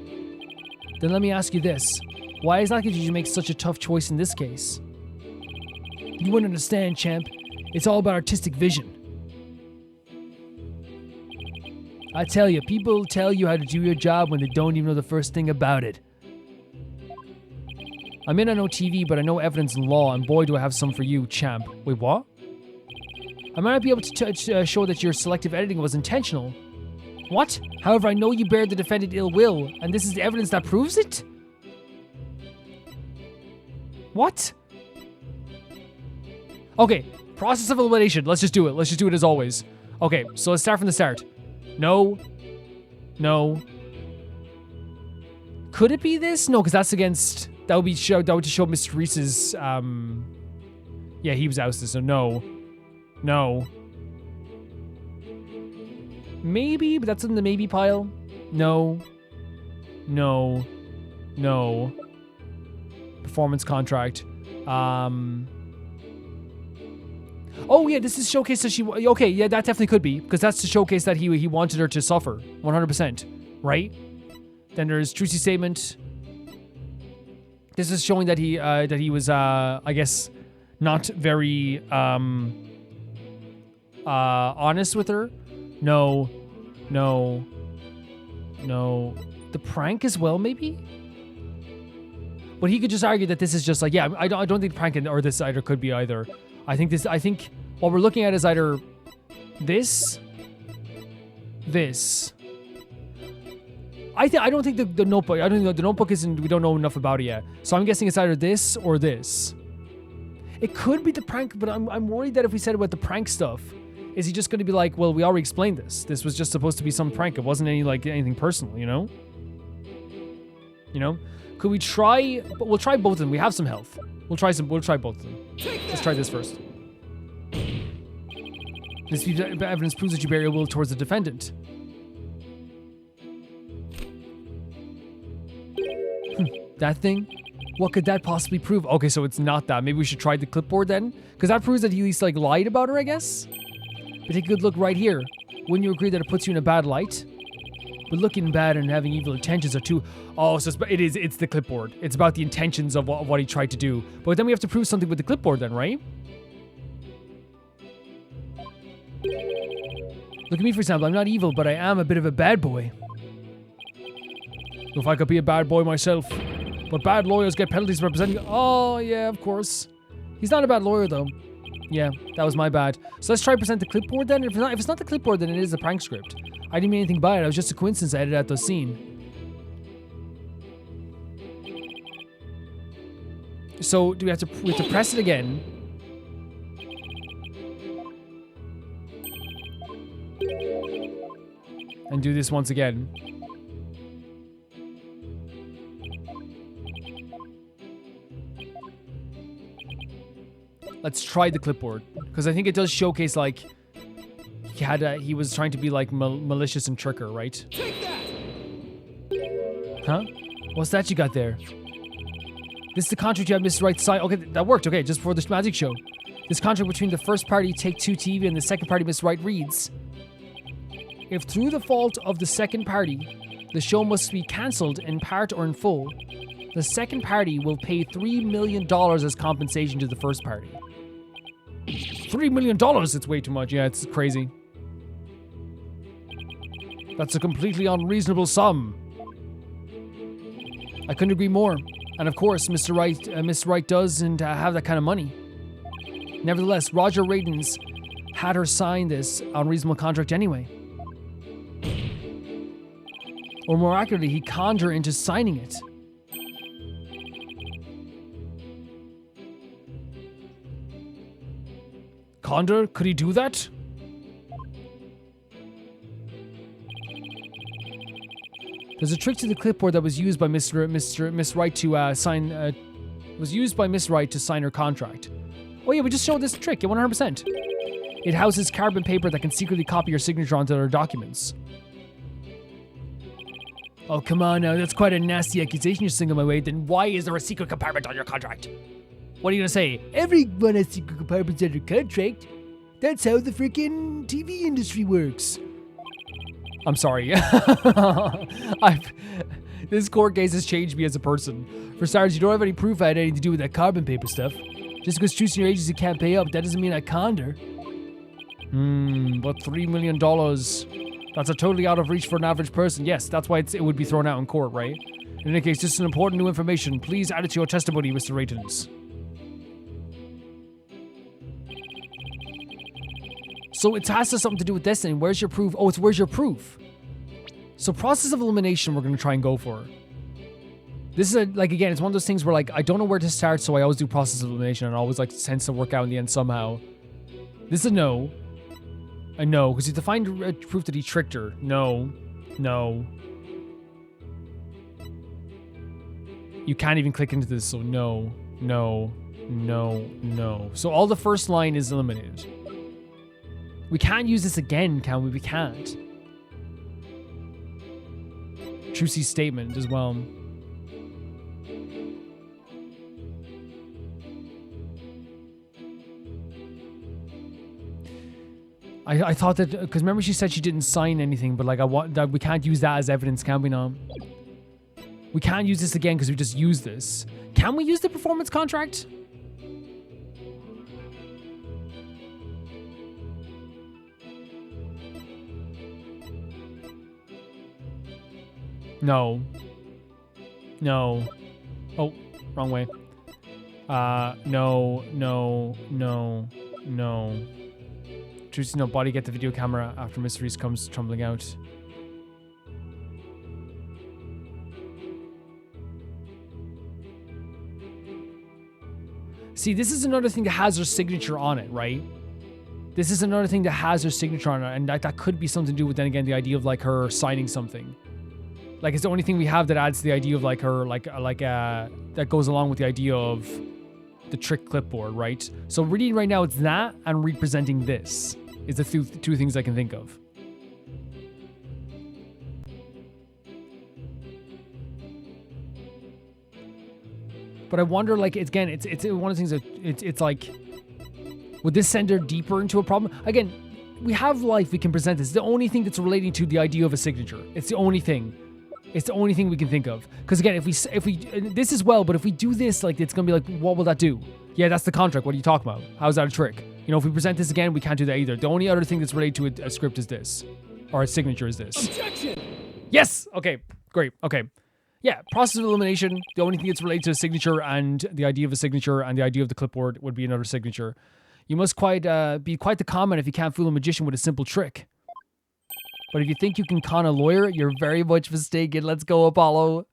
Then let me ask you this. Why exactly did you make such a tough choice in this case? You wouldn't understand, champ. It's all about artistic vision. I tell you, people tell you how to do your job when they don't even know the first thing about it. I may not know TV, but I know evidence and law, and boy do I have some for you, champ. Wait, what? I might not be able to show that your selective editing was intentional. What? However, I know you bear the defendant ill will, and this is the evidence that proves it? What? Okay, process of elimination. Let's just do it. Let's just do it as always. Okay, so let's start from the start. No. Could it be this? No, because that's against... That would just show Mr. Reese's... Yeah, he was ousted, so no. Maybe, but that's in the maybe pile. No. Performance contract. Oh yeah, this is showcase that she. Okay, yeah, that definitely could be because that's to showcase that he wanted her to suffer 100%, right? Then there's Trucy's statement. This is showing that he was I guess not very honest with her. No. The prank as well, maybe. But he could just argue that this is just like, yeah, I don't think prank or this either could be either. I think what we're looking at is either this. I don't think the notebook. I don't think the notebook isn't. We don't know enough about it yet. So I'm guessing it's either this or this. It could be the prank, but I'm worried that if we said about the prank stuff, is he just going to be like, well, we already explained this. This was just supposed to be some prank. It wasn't anything personal, you know? Could we try? But we'll try both of them. We have some health. We'll try both of them. Let's try this first. This evidence proves that you bear ill will towards the defendant. That thing? What could that possibly prove? Okay, so it's not that. Maybe we should try the clipboard then? Because that proves that he at least lied about her, I guess? But take a good look right here. Wouldn't you agree that it puts you in a bad light? But looking bad and having evil intentions are too... Oh, so it's the clipboard. It's about the intentions of what he tried to do. But then we have to prove something with the clipboard then, right? Look at me, for example. I'm not evil, but I am a bit of a bad boy. If I could be a bad boy myself. But bad lawyers get penalties for representing... Oh, yeah, of course. He's not a bad lawyer, though. Yeah, that was my bad. So let's try to present the clipboard then. If it's not the clipboard, then it is a prank script. I didn't mean anything by it. It was just a coincidence I edited out the scene. So do we have to press it again? And do this once again. Let's try the clipboard, because I think it does showcase like he was trying to be like malicious and tricker, right? Take that! Huh? What's that you got there? This is the contract you have Mrs. Wright sign. Okay, that worked. Okay, just before this magic show. This contract between the first party, Take-Two TV, and the second party, Mrs. Wright, reads: if through the fault of the second party, the show must be cancelled in part or in full, the second party will pay $3 million as compensation to the first party. $3 million? It's way too much. Yeah, it's crazy. That's a completely unreasonable sum. I couldn't agree more. And of course, Mr. Wright doesn't have that kind of money. Nevertheless, Roger Ratings had her sign this unreasonable contract anyway. Or more accurately, he conned her into signing it. Conned her? Could he do that? There's a trick to the clipboard that was used by Miss Wright to sign. Was used by Miss Wright to sign her contract. Oh yeah, we just showed this trick. Yeah, 100%. It houses carbon paper that can secretly copy your signature onto other documents. Oh come on now, that's quite a nasty accusation you're singing my way. Then why is there a secret compartment on your contract? What are you gonna say? Everyone has secret compartments on their contract. That's how the freaking TV industry works. I'm sorry. This court case has changed me as a person. For starters, you don't have any proof I had anything to do with that carbon paper stuff. Just because Trucy and your agency can't pay up, that doesn't mean I conned her. But $3 million. That's a totally out of reach for an average person. Yes, that's why it would be thrown out in court, right? In any case, this is an important new information. Please add it to your testimony, Mr. Ratings. So it has something to do with destiny. Where's your proof? Oh, it's where's your proof? So process of elimination we're going to try and go for. This is again, it's one of those things where like, I don't know where to start, so I always do process of elimination and I always like tends to work out in the end somehow. This is a no. A no, because you have to find proof that he tricked her. No. No. You can't even click into this, so no. No. No. No. So all the first line is eliminated. We can't use this again, can we? We can't. Trucy's statement as well. I thought that, because remember she said she didn't sign anything, but like that we can't use that as evidence, can we now? We can't use this again because we just used this. Can we use the performance contract? No. No. Oh, wrong way. No. Trucy, no body, get the video camera after Miss Reese comes tumbling out. See, this is another thing that has her signature on it, right? This is another thing that has her signature on it, and that could be something to do with, then again, the idea of like her signing something. Like, it's the only thing we have that adds to the idea of like her, that goes along with the idea of the trick clipboard, right? So reading right now, it's that and representing this is the two things I can think of. But I wonder, like, again, it's one of the things that it's like, would this send her deeper into a problem? Again, we have life, we can present this. It's the only thing that's relating to the idea of a signature. It's the only thing. It's the only thing we can think of. Because again, if we this as well, but if we do this, like, it's gonna be like, what will that do? Yeah, that's the contract. What are you talking about? How's that a trick? You know, if we present this again, we can't do that either. The only other thing that's related to a script is this, or a signature is this. Objection! Yes. Okay. Great. Okay. Yeah, process of elimination. The only thing that's related to a signature and the idea of a signature and the idea of the clipboard would be another signature. You must be quite the con man if you can't fool a magician with a simple trick. But if you think you can con a lawyer, you're very much mistaken. Let's go, Apollo.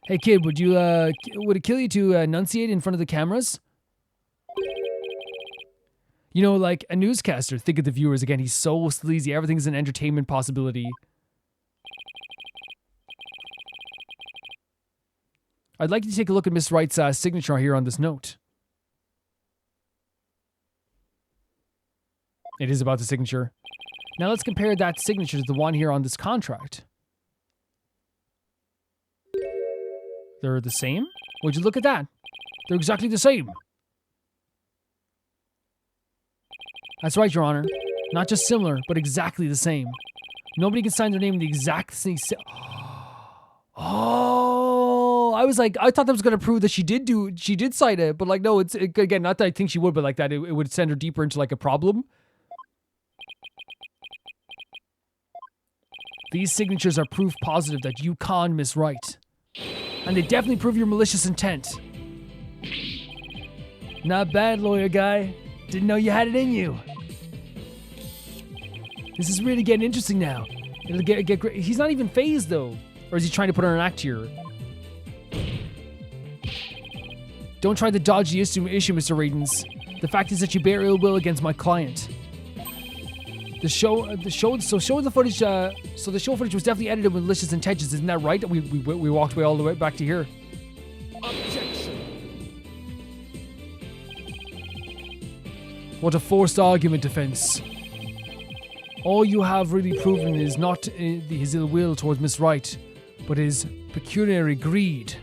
Hey kid, would it kill you to enunciate in front of the cameras? You know, like a newscaster. Think of the viewers again. He's so sleazy. Everything's an entertainment possibility. I'd like you to take a look at Miss Wright's signature here on this note. It is about the signature. Now let's compare that signature to the one here on this contract. They're the same? Would you look at that? They're exactly the same. That's right, Your Honor. Not just similar, but exactly the same. Nobody can sign their name in the exact same. Oh, I thought that was going to prove that she did sign it, but like, no, again, not that I think she would, but like that, it would send her deeper into like a problem. These signatures are proof positive that you conned Miss Wright. And they definitely prove your malicious intent. Not bad, lawyer guy. Didn't know you had it in you. This is really getting interesting now. It'll get great. He's not even phased though. Or is he trying to put on an act here? Don't try to dodge the issue, Mr. Radens. The fact is that you bear ill will against my client. The show footage was definitely edited with malicious intentions, isn't that right? We walked away all the way back to here. Objection. What a forced argument, defense. All you have really proven is not his ill will towards Miss Wright, but his pecuniary greed.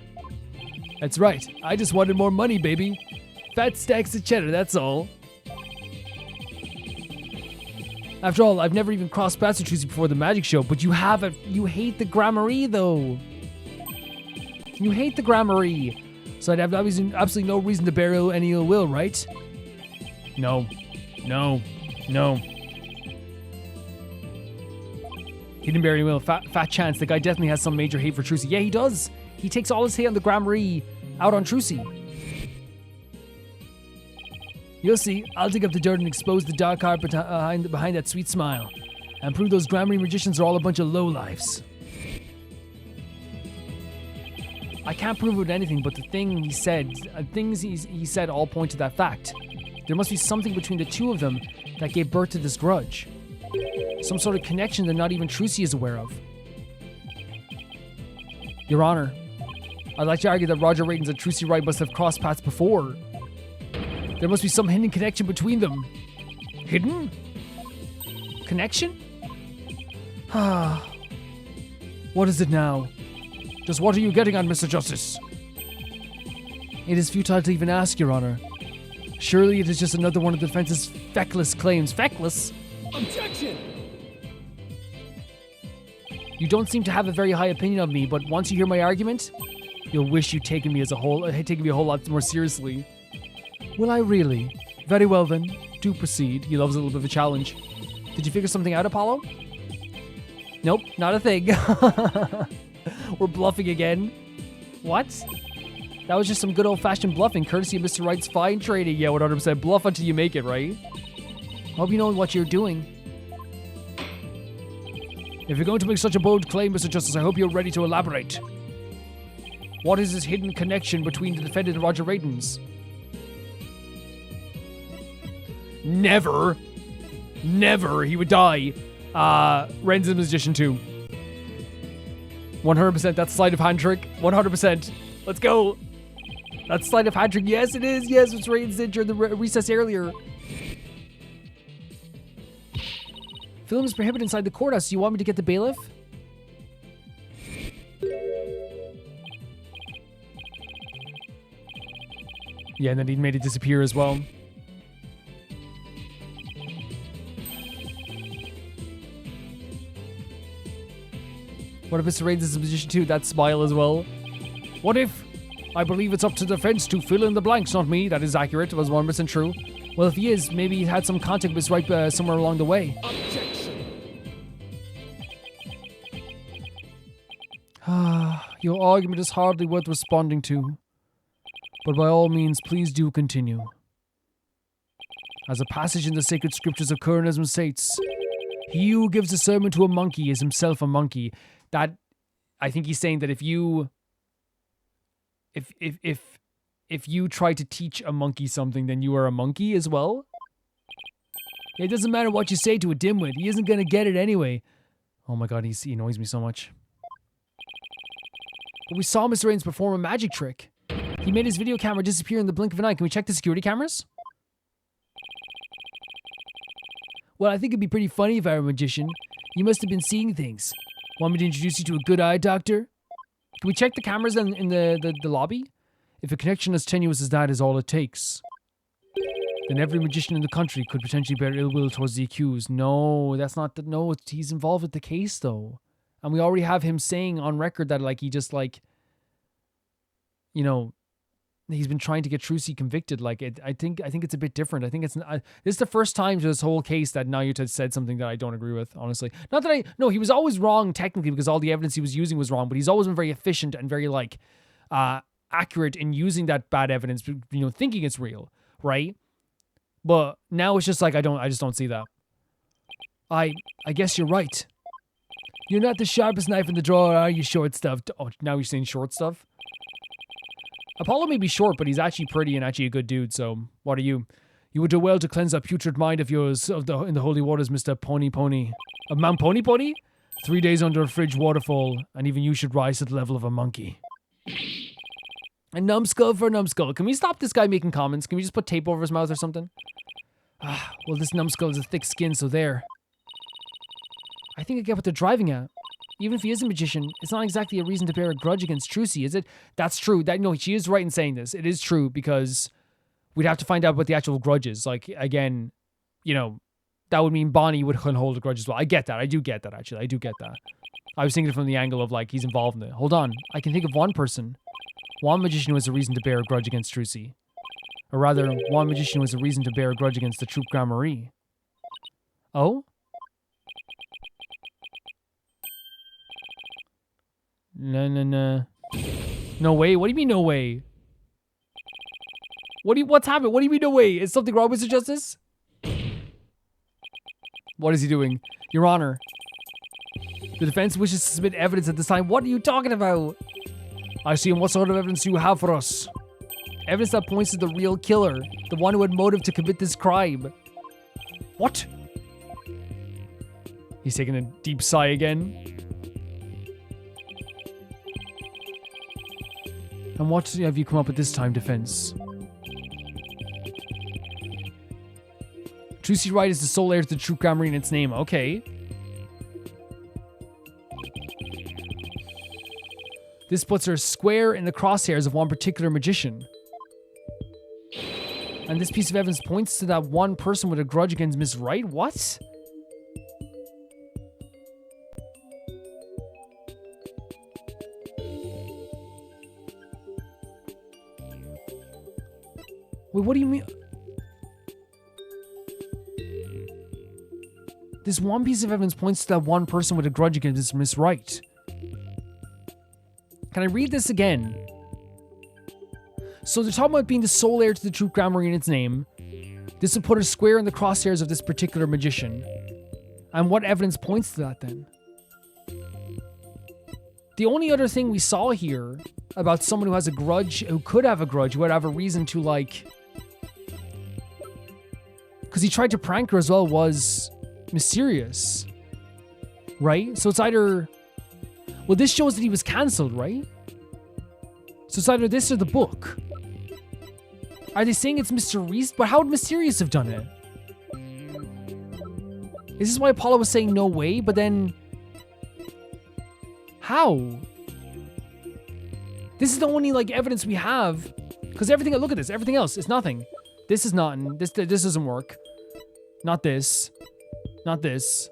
That's right. I just wanted more money, baby. Fat stacks of cheddar, that's all. After all, I've never even crossed paths with Tracy before the magic show, but you hate the Gramarye, though. You hate the Gramarye. So I'd have absolutely no reason to bear any ill will, right? No. No. No. He didn't bear any will. Fat chance. The guy definitely has some major hate for Trucy. Yeah, he does. He takes all his hate on the Gramarye out on Trucy. You'll see, I'll dig up the dirt and expose the dark heart behind that sweet smile. And prove those Gramarye magicians are all a bunch of lowlifes. I can't prove it with anything, but the things he said all point to that fact. There must be something between the two of them that gave birth to this grudge. Some sort of connection that not even Trucy is aware of. Your Honor, I'd like to argue that Roger Radens and Trucy Wright must have crossed paths before. There must be some hidden connection between them. Hidden? Connection? What is it now? Just what are you getting at, Mr. Justice? It is futile to even ask, Your Honor. Surely it is just another one of the defense's feckless claims. Feckless? Objection! You don't seem to have a very high opinion of me, but once you hear my argument, you'll wish you'd taken me a whole lot more seriously. Will I really? Very well then. Do proceed. He loves a little bit of a challenge. Did you figure something out, Apollo? Nope, not a thing. We're bluffing again. What? That was just some good old-fashioned bluffing, courtesy of Mr. Wright's fine training. Yeah, 100%. Bluff until you make it, right? Hope you know what you're doing. If you're going to make such a bold claim, Mr. Justice, I hope you're ready to elaborate. What is this hidden connection between the defendant and Roger Radens? Never he would die. Ren's a magician too. 100%, that's sleight of hand trick. 100%. Let's go. That's sleight of hand trick. Yes, it is. Yes, it's Radens did during the recess earlier. Film is prohibited inside the courthouse. Do you want me to get the bailiff? Yeah, and then he made it disappear as well. What if Mr. Radens is a magician too? That smile as well. What if? I believe it's up to the defense to fill in the blanks, not me. That is accurate. It was 100% true. Well, if he is, maybe he had some contact with Miss Wright somewhere along the way. Objection! Your argument is hardly worth responding to. But by all means, please do continue. As a passage in the sacred scriptures of Coronism states, he who gives a sermon to a monkey is himself a monkey. That, I think he's saying that if you try to teach a monkey something, then you are a monkey as well. It doesn't matter what you say to a dimwit. He isn't going to get it anyway. Oh my god, he annoys me so much. But we saw Mr. Raines perform a magic trick. He made his video camera disappear in the blink of an eye. Can we check the security cameras? Well, I think it'd be pretty funny if I were a magician. You must have been seeing things. Want me to introduce you to a good eye doctor? Can we check the cameras in the lobby? If a connection as tenuous as that is all it takes, then every magician in the country could potentially bear ill will towards the accused. No, that's not no, he's involved with the case though. And we already have him saying on record that like he just like, you know, he's been trying to get Trucy convicted. Like I think it's a bit different. I think it's this is the first time to this whole case that Naruto said something that I don't agree with, honestly. Not that he was always wrong technically because all the evidence he was using was wrong, but he's always been very efficient and very like accurate in using that bad evidence, you know, thinking it's real, right? But now it's just like I just don't see that. I guess you're right. You're not the sharpest knife in the drawer, are you, short stuff? Oh, now you're saying short stuff? Apollo may be short, but he's actually pretty and actually a good dude, so what are you? You would do well to cleanse that putrid mind of yours in the holy waters, Mr. Pony Pony. Of Mount Pony Pony? 3 days under a fridge waterfall, and even you should rise to the level of a monkey. A numbskull for a numbskull. Can we stop this guy making comments? Can we just put tape over his mouth or something? Well, this numbskull has a thick skin, so there. I think I get what they're driving at. Even if he is a magician, it's not exactly a reason to bear a grudge against Trucy, is it? That's true. No, she is right in saying this. It is true because we'd have to find out what the actual grudge is. Like, again, you know, that would mean Bonnie would hold a grudge as well. I get that. I do get that, actually. I do get that. I was thinking from the angle of, like, he's involved in it. Hold on. I can think of one person. One magician who has a reason to bear a grudge against Trucy. Or rather, one magician who has a reason to bear a grudge against the Troupe Grand Marie. Oh? No. No way? What do you mean no way? What's happened? What do you mean no way? Is something wrong, Mr. Justice? What is he doing? Your Honor, the defense wishes to submit evidence at this time. What are you talking about? I see. And what sort of evidence do you have for us? Evidence that points to the real killer, the one who had motive to commit this crime. What? He's taking a deep sigh again. And what have you come up with this time, defense? Trucy Wright is the sole heir to the Troupe Grand Marie in its name. Okay. This puts her square in the crosshairs of one particular magician. And this piece of evidence points to that one person with a grudge against Miss Wright? What? Wait, what do you mean? This one piece of evidence points to that one person with a grudge against Miss Wright. Can I read this again? So they're talking about being the sole heir to the Troupe Grand Marie in its name. This would put her square in the crosshairs of this particular magician. And what evidence points to that then? The only other thing we saw here about someone who has a grudge, who could have a grudge, who would have a reason to like... Because he tried to prank her as well, was Mysterious. Right? So it's either... Well, this shows that he was cancelled, right? So it's either this or the book. Are they saying it's Mr. Reese? But how would Mysterious have done it? Is this why Apollo was saying no way, but then... How? This is the only, like, evidence we have. Because everything... Look at this. Everything else is nothing. This is nothing. This doesn't work. Not this. Not this.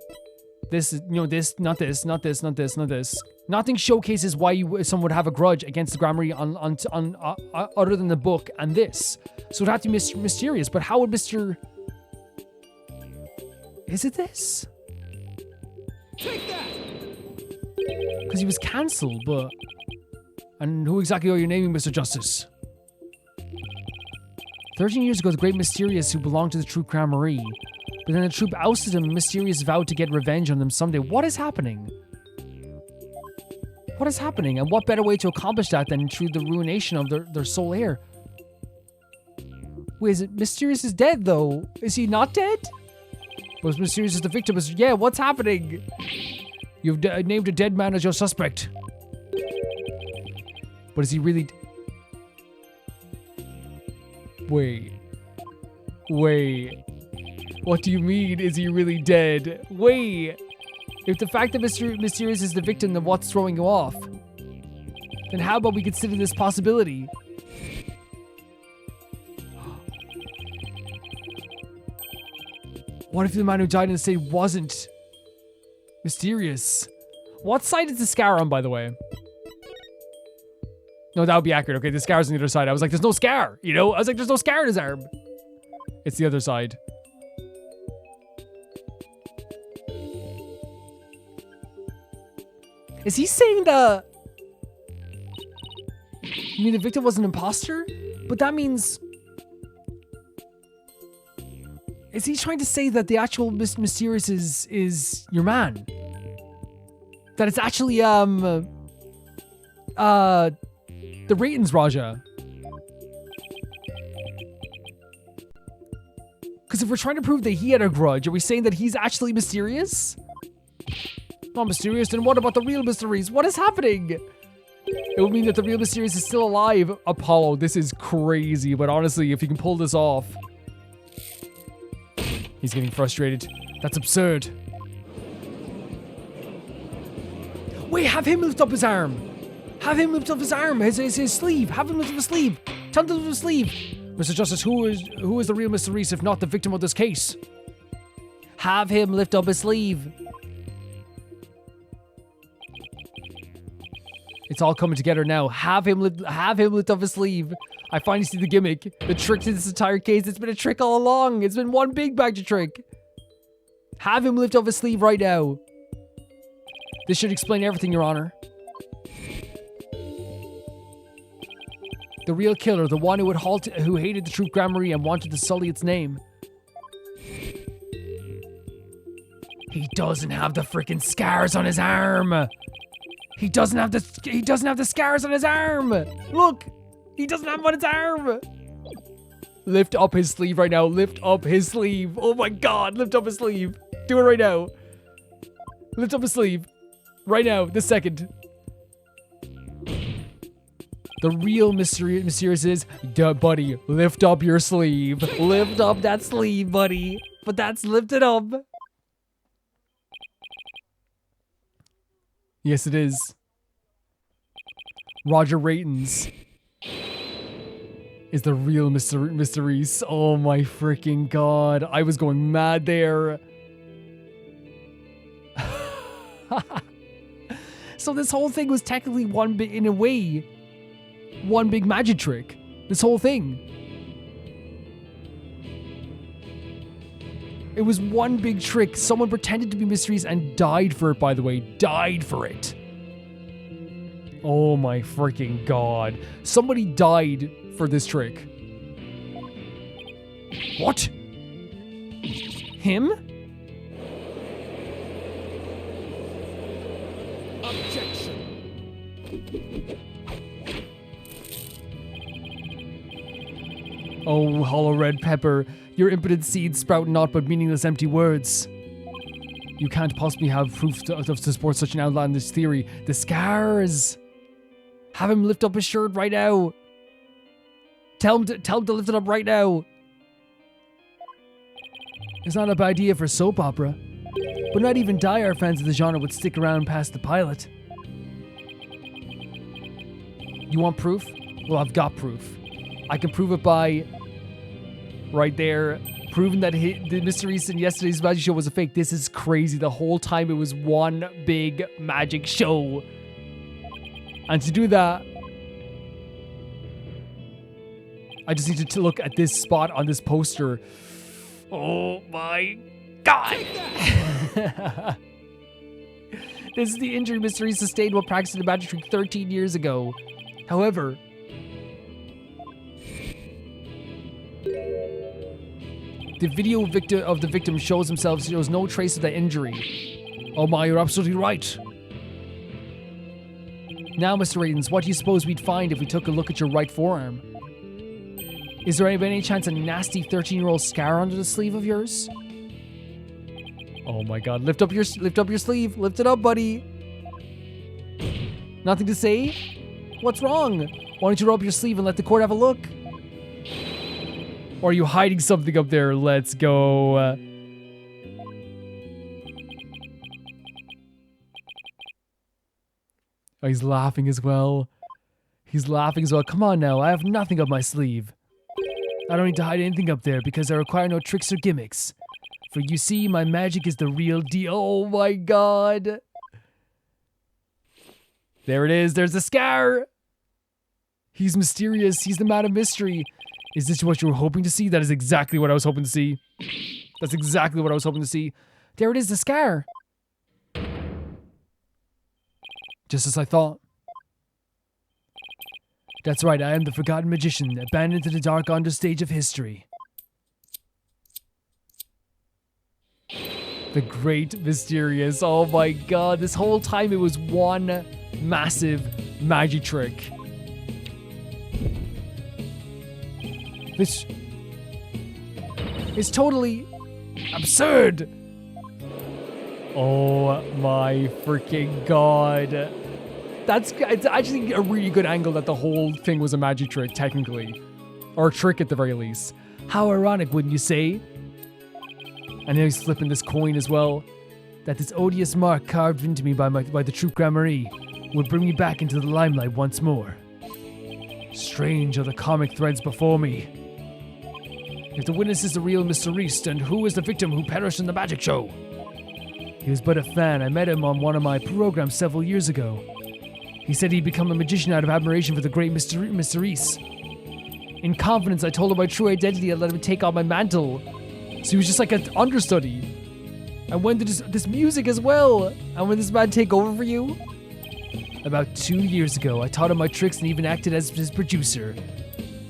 This is... You know, this. Not this. Not this. Not this. Not this. Nothing showcases why someone would have a grudge against the Grand Marie on other than the book and this. So it'd have to be Mysterious. But how would Mr... Is it this? Take that! Because he was cancelled, but... And who exactly are you naming, Mr. Justice? 13 years ago, the great Mysterious, who belonged to the troop Grand Marie. But then the troop ousted him, and Mysterious vowed to get revenge on them someday. What is happening? What is happening? And what better way to accomplish that than through the ruination of their sole heir? Wait, is it Mysterious is dead, though? Is he not dead? Was Mysterious is the victim? Yeah, what's happening? You've named a dead man as your suspect. But is he really... Wait. What do you mean, is he really dead? Wait. If the fact that Mysterious is the victim, then what's throwing you off? Then how about we consider this possibility? What if the man who died in the state wasn't Mysterious? What side is the scar on, by the way? No, that would be accurate. Okay, the scar's on the other side. I was like, there's no scar, you know? I was like, there's no scar in his arm. It's the other side. Is he saying that... You mean the victim was an imposter? But that means... Is he trying to say that the actual Mysterious is your man? That it's actually, the Rayton's Raja? Because if we're trying to prove that he had a grudge, are we saying that he's actually Mysterious? Not Mysterious, then what about the real Mysteries? What is happening? It would mean that the real Mysterious is still alive. Apollo, this is crazy, but honestly, if you can pull this off... He's getting frustrated. That's absurd. Wait, have him lift up his arm. Have him lift up his arm, his sleeve. Have him lift up his sleeve. Tell him to lift up his sleeve. Mr. Justice, who is the real Mr. Reese if not the victim of this case? Have him lift up his sleeve. It's all coming together now. Have him lift up his sleeve. I finally see the gimmick. The trick to this entire case. It's been a trick all along. It's been one big magic trick. Have him lift up his sleeve right now. This should explain everything, Your Honor. The real killer, the one who hated the troop Grand Marie and wanted to sully its name. He doesn't have the freaking scars on his arm. He doesn't have the scars on his arm. Look, he doesn't have them on his arm. Lift up his sleeve right now. Lift up his sleeve. Oh my God, lift up his sleeve. Do it right now. Lift up his sleeve. Right now, this second. The real Mysterious is, duh, buddy, lift up your sleeve. Lift up that sleeve, buddy. But that's lifted up. Yes, it is. Roger Rayton's is the real Mr. Reese. Oh my freaking God. I was going mad there. So this whole thing was technically one big magic trick. This whole thing. It was one big trick. Someone pretended to be Mysteries and died for it, by the way. Died for it. Oh my freaking God. Somebody died for this trick. What? Him? Objection. Oh, hollow red pepper. Your impotent seeds sprout naught but meaningless empty words. You can't possibly have proof to support such an outlandish theory. The scars. Have him lift up his shirt right now. Tell him to lift it up right now. It's not a bad idea for a soap opera. But not even die-hard fans of the genre would stick around past the pilot. You want proof? Well, I've got proof. I can prove it by... right there. Proving that the Mysteries in yesterday's magic show was a fake. This is crazy. The whole time it was one big magic show. And to do that... I just need to look at this spot on this poster. Oh my God! This is the injury Mr. Reese sustained while practicing the magic trick 13 years ago. However, the video of the victim shows no trace of that injury. Oh my, you're absolutely right. Now, Mr. Raidens, what do you suppose we'd find if we took a look at your right forearm? Is there any chance a nasty 13-year-old scar under the sleeve of yours? Oh my god, lift up your sleeve. Lift it up, buddy. Nothing to say? What's wrong? Why don't you roll up your sleeve and let the court have a look? Or are you hiding something up there? Let's go. Oh, he's laughing as well. He's laughing as well. Come on now, I have nothing up my sleeve. I don't need to hide anything up there because I require no tricks or gimmicks. For you see, my magic is the real deal. Oh my god. There it is. There's the scar. He's mysterious. He's the man of mystery. Is this what you were hoping to see? That is exactly what I was hoping to see. That's exactly what I was hoping to see. There it is, the scar. Just as I thought. That's right, I am the forgotten magician, abandoned to the dark understage of history. The Great Mysterious. Oh my god, this whole time it was one massive magic trick. This is totally absurd. Oh my freaking god. It's actually a really good angle that the whole thing was a magic trick, technically. Or a trick at the very least. How ironic, wouldn't you say? And now he's flipping this coin as well. That this odious mark carved into me by the Troupe Gramarye would bring me back into the limelight once more. Strange are the comic threads before me. If the witness is the real Mr. Reese, and who is the victim who perished in the magic show? He was but a fan. I met him on one of my programs several years ago. He said he'd become a magician out of admiration for the great Mr. Reese. In confidence, I told him my true identity and let him take on my mantle. So he was just like an understudy. And when did this music as well? And when did this man take over for you? About 2 years ago, I taught him my tricks and even acted as his producer.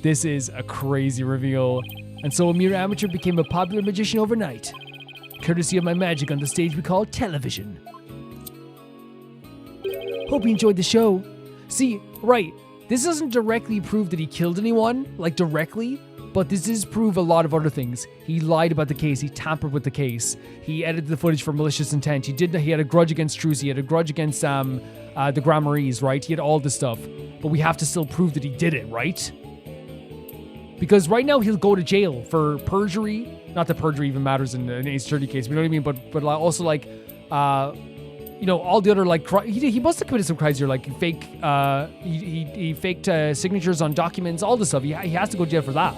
This is a crazy reveal. And so a mere amateur became a popular magician overnight. Courtesy of my magic on the stage we call television. Hope you enjoyed the show. See, right, this doesn't directly prove that he killed anyone, like directly, but this does prove a lot of other things. He lied about the case, he tampered with the case, he edited the footage for malicious intent, he had a grudge against Trucy, he had a grudge against the Gramarys, right? He had all this stuff, but we have to still prove that he did it, right? Because right now he'll go to jail for perjury. Not that perjury even matters in an H30 case, you know what I mean? But also like, you know, all the other like he must have committed some crimes here, like fake. He faked signatures on documents, all this stuff. He has to go to jail for that.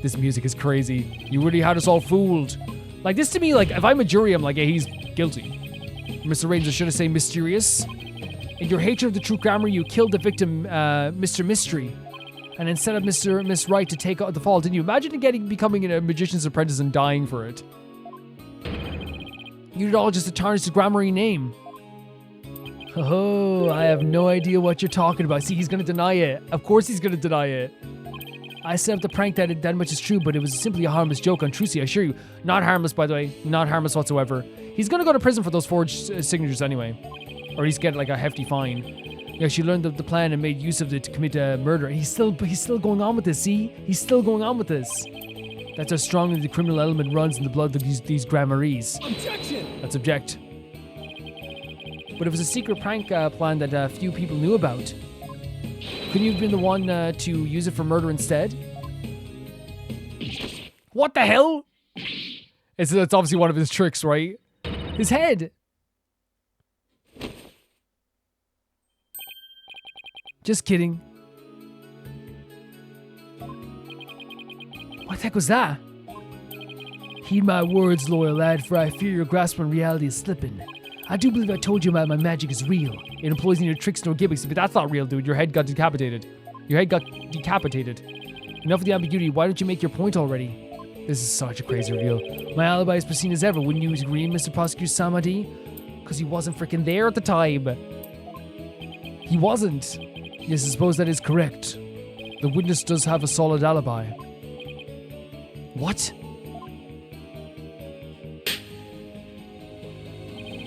This music is crazy. You really had us all fooled. Like this to me, like if I'm a jury, I'm like, yeah, he's guilty. Mr. Raines, I should have said mysterious. In your hatred of the Troupe Gramarye, you killed the victim, Mr. Mystery. And then set up Miss Wright to take out the fall, didn't you? Imagine becoming a magician's apprentice and dying for it. You did all just to tarnish the Gramarye name. Oh, I have no idea what you're talking about. See, he's gonna deny it. Of course he's gonna deny it. I set up the prank that much is true, but it was simply a harmless joke on Trucy, I assure you. Not harmless, by the way. Not harmless whatsoever. He's gonna go to prison for those forged signatures anyway. Or he's get like a hefty fine. Yeah, she learned the plan and made use of it to commit murder. He's still going on with this, see? He's still going on with this. That's how strongly the criminal element runs in the blood of these Gramarys. Objection! Let's object. But it was a secret prank plan that few people knew about. Couldn't you have been the one to use it for murder instead? What the hell? It's obviously one of his tricks, right? His head! Just kidding. What the heck was that? Heed my words, loyal lad, for I fear your grasp on reality is slipping. I do believe I told you my magic is real. It employs neither tricks nor gimmicks, but that's not real, dude. Your head got decapitated. Enough of the ambiguity. Why don't you make your point already? This is such a crazy reveal. My alibi is pristine as ever. Wouldn't you agree, Mr. Prosecutor Samadi? Because he wasn't freaking there at the time. He wasn't. Yes, I suppose that is correct. The witness does have a solid alibi. What?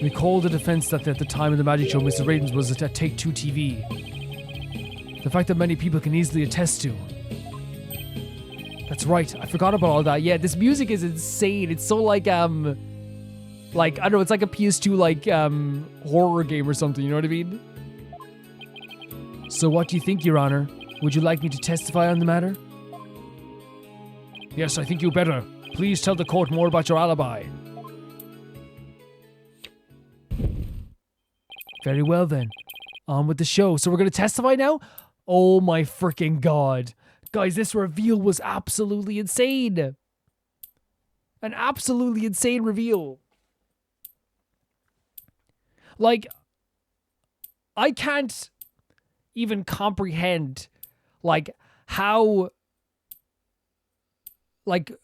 Recall the defense that at the time of the magic show, Mr. Radens was at Take-Two TV. The fact that many people can easily attest to. That's right. I forgot about all that. Yeah, this music is insane. It's so like I don't know, it's like a PS2 horror game or something, you know what I mean? So what do you think, Your Honor? Would you like me to testify on the matter? Yes, I think you better. Please tell the court more about your alibi. Very well then. On with the show. So we're going to testify now? Oh my freaking god. Guys, this reveal was absolutely insane. An absolutely insane reveal. Like, I can't even comprehend, how,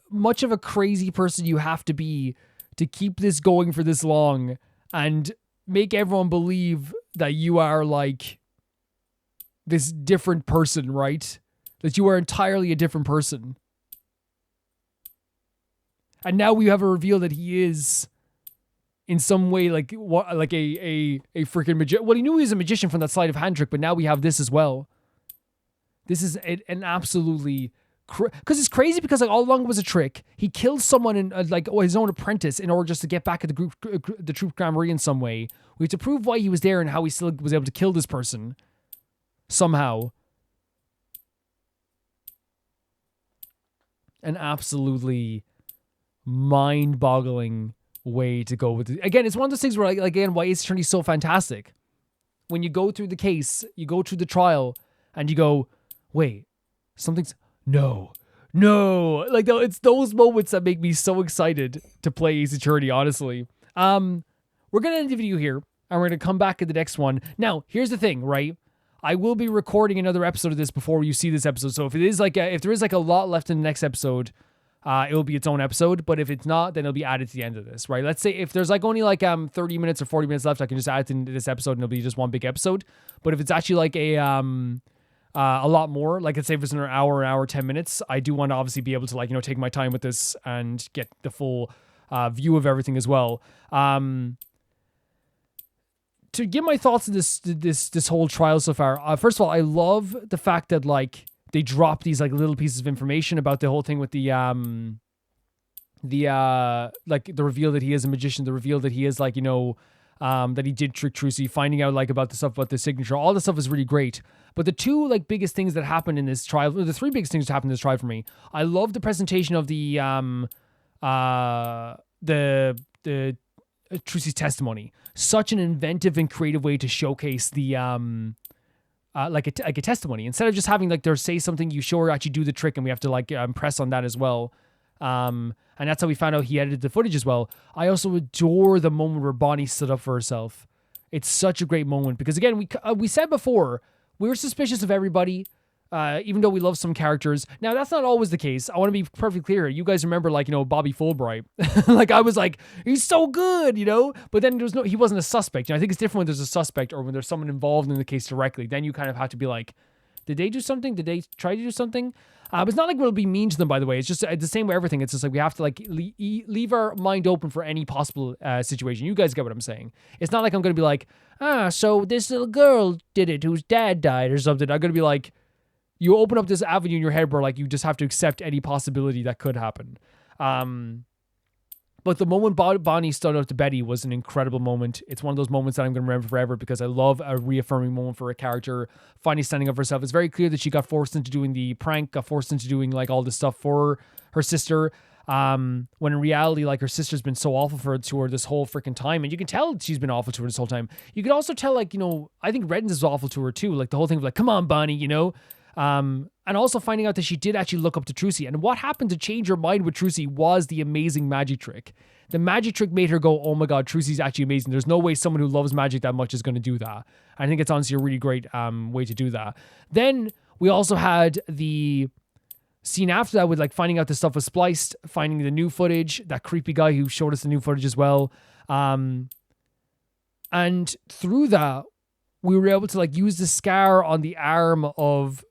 much of a crazy person you have to be to keep this going for this long and make everyone believe that you are, this different person, right? That you are entirely a different person. And now we have a reveal that he is, in some way, a freaking magician. Well, he knew he was a magician from that sleight of hand trick, but now we have this as well. This is an absolutely... Because it's crazy because all along it was a trick. He killed someone in his own apprentice in order just to get back at the Troop Gramarye in some way. We have to prove why he was there and how he still was able to kill this person. Somehow. An absolutely mind-boggling way to go with it. Again, it's one of those things where, why Ace Attorney is so fantastic. When you go through the case, you go through the trial, and you go, wait, something's... No. It's those moments that make me so excited to play Ace Attorney, honestly. We're going to end the video here, and we're going to come back in the next one. Now, here's the thing, right? I will be recording another episode of this before you see this episode. So if it is if there is a lot left in the next episode, it will be its own episode. But if it's not, then it'll be added to the end of this, right? Let's say if there's only 30 minutes or 40 minutes left, I can just add it into this episode and it'll be just one big episode. But if it's actually a lot more, let's say if it's an hour, 10 minutes, I do want to obviously be able to take my time with this and get the full view of everything as well. To give my thoughts on this whole trial so far, first of all, I love the fact that they drop these little pieces of information about the whole thing with the reveal that he is a magician, the reveal that he is that he did trick Trucy, finding out about the stuff about the signature. All this stuff is really great. But the two biggest things that happened in this trial, the three biggest things that happened in this trial for me, I love the presentation of the Trucy's testimony. Such an inventive and creative way to showcase the a testimony, instead of just having her say something, you show her actually do the trick, and we have to press on that as well. And that's how we found out he edited the footage as well. I also adore the moment where Bonnie stood up for herself. It's such a great moment because, again, we said before, we were suspicious of everybody, even though we love some characters. Now, that's not always the case. I want to be perfectly clear. You guys remember, Bobby Fulbright. I was he's so good, But then he wasn't a suspect. I think it's different when there's a suspect or when there's someone involved in the case directly. Then you kind of have to be did they do something? Did they try to do something? It's not we'll be mean to them, by the way. It's just the same way everything. It's just we have to leave our mind open for any possible situation. You guys get what I'm saying. It's not I'm going to be so this little girl did it whose dad died or something. I'm going to be you open up this avenue in your head where you just have to accept any possibility that could happen. But the moment Bonnie stood up to Betty was an incredible moment. It's one of those moments that I'm going to remember forever because I love a reaffirming moment for a character finally standing up for herself. It's very clear that she got forced into doing the prank, got forced into doing all this stuff for her sister. When in reality, her sister's been so awful to her this whole freaking time. And you can tell she's been awful to her this whole time. You can also tell, I think Reddens is awful to her too. The whole thing of come on, Bonnie, and also finding out that she did actually look up to Trucy. And what happened to change her mind with Trucy was the amazing magic trick. The magic trick made her go, oh my God, Trucy's actually amazing. There's no way someone who loves magic that much is going to do that. I think it's honestly a really great way to do that. Then we also had the scene after that with finding out the stuff was spliced, finding the new footage, that creepy guy who showed us the new footage as well. And through that, we were able to like use the scar on the arm of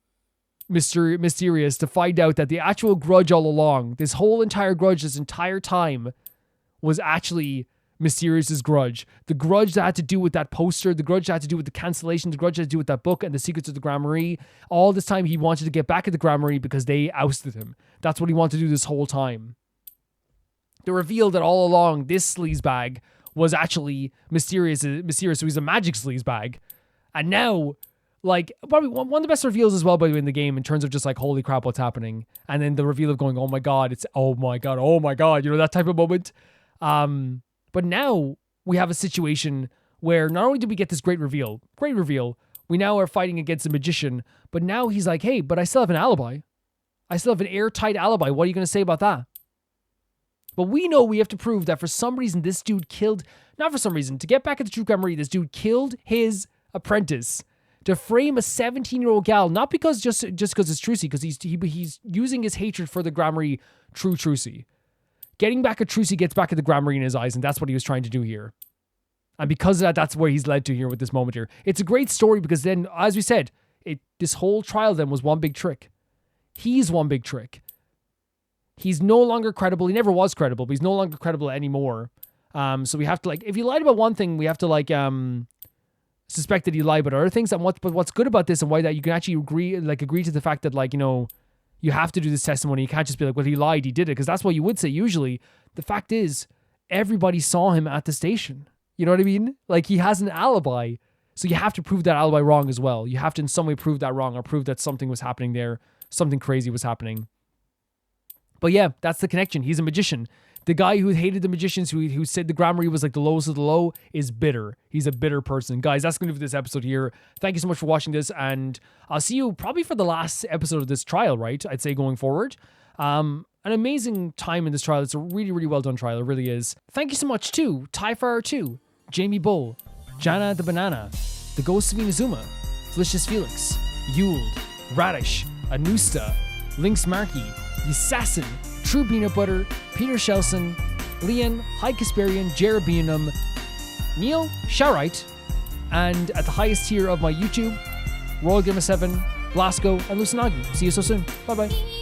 Mysterious to find out that the actual grudge all along, this whole entire grudge, this entire time, was actually Mysterious's grudge. The grudge that had to do with that poster, the grudge that had to do with the cancellation, the grudge that had to do with that book and the secrets of the Grand Marie. All this time he wanted to get back at the Grand Marie because they ousted him. That's what he wanted to do this whole time. The reveal that all along this sleazebag was actually Mysterious, so he's a magic sleazebag. And now, like, probably one of the best reveals as well, by the way, in the game, in terms of just like, holy crap, what's happening? And then the reveal of going, oh my God, you know, that type of moment. But now we have a situation where not only did we get this great reveal, we now are fighting against a magician, but now he's like, hey, but I still have an alibi. I still have an airtight alibi. What are you going to say about that? But we know we have to prove that for some reason this dude killed, not for some reason, to get back at the true Grand Marie, this dude killed his apprentice to frame a 17-year-old gal, not because just because it's Trucy, because he's using his hatred for the Grand Marie through Trucy. Getting back at Trucy gets back at the Grand Marie in his eyes, and that's what he was trying to do here. And because of that, that's where he's led to here with this moment here. It's a great story because then, as we said, this whole trial then was one big trick. He's one big trick. He's no longer credible. He never was credible, but he's no longer credible anymore. So we have to, like, if he lied about one thing, we have to, like, suspect that he lied about other things. And what's good about this and why that you can actually agree to the fact that, like, you know, you have to do this testimony. You can't just be like, well, he lied, he did it. Because that's what you would say usually. The fact is, everybody saw him at the station. You know what I mean? Like, he has an alibi. So you have to prove that alibi wrong as well. You have to in some way prove that wrong or prove that something was happening there. Something crazy was happening. But yeah, that's the connection. He's a magician. The guy who hated the magicians, who said the Grand Marie was like the lowest of the low, is bitter. He's a bitter person. Guys, that's going to do for this episode here. Thank you so much for watching this, and I'll see you probably for the last episode of this trial, right? I'd say going forward. An amazing time in this trial. It's a really, really well done trial. It really is. Thank you so much to Tyfire 2, Jamie Bull, Jana the Banana, The Ghost of Inazuma, Felicius Felix, Yuld, Radish, Anusta, Lynx Markey, The Assassin, True Peanut Butter, Peter Shelson, Leon, High Kasperian, Jerobeanum, Neil, Wright, and at the highest tier of my YouTube, Royal Gamer 7, Blasco, and Lucinagi. See you so soon. Bye bye.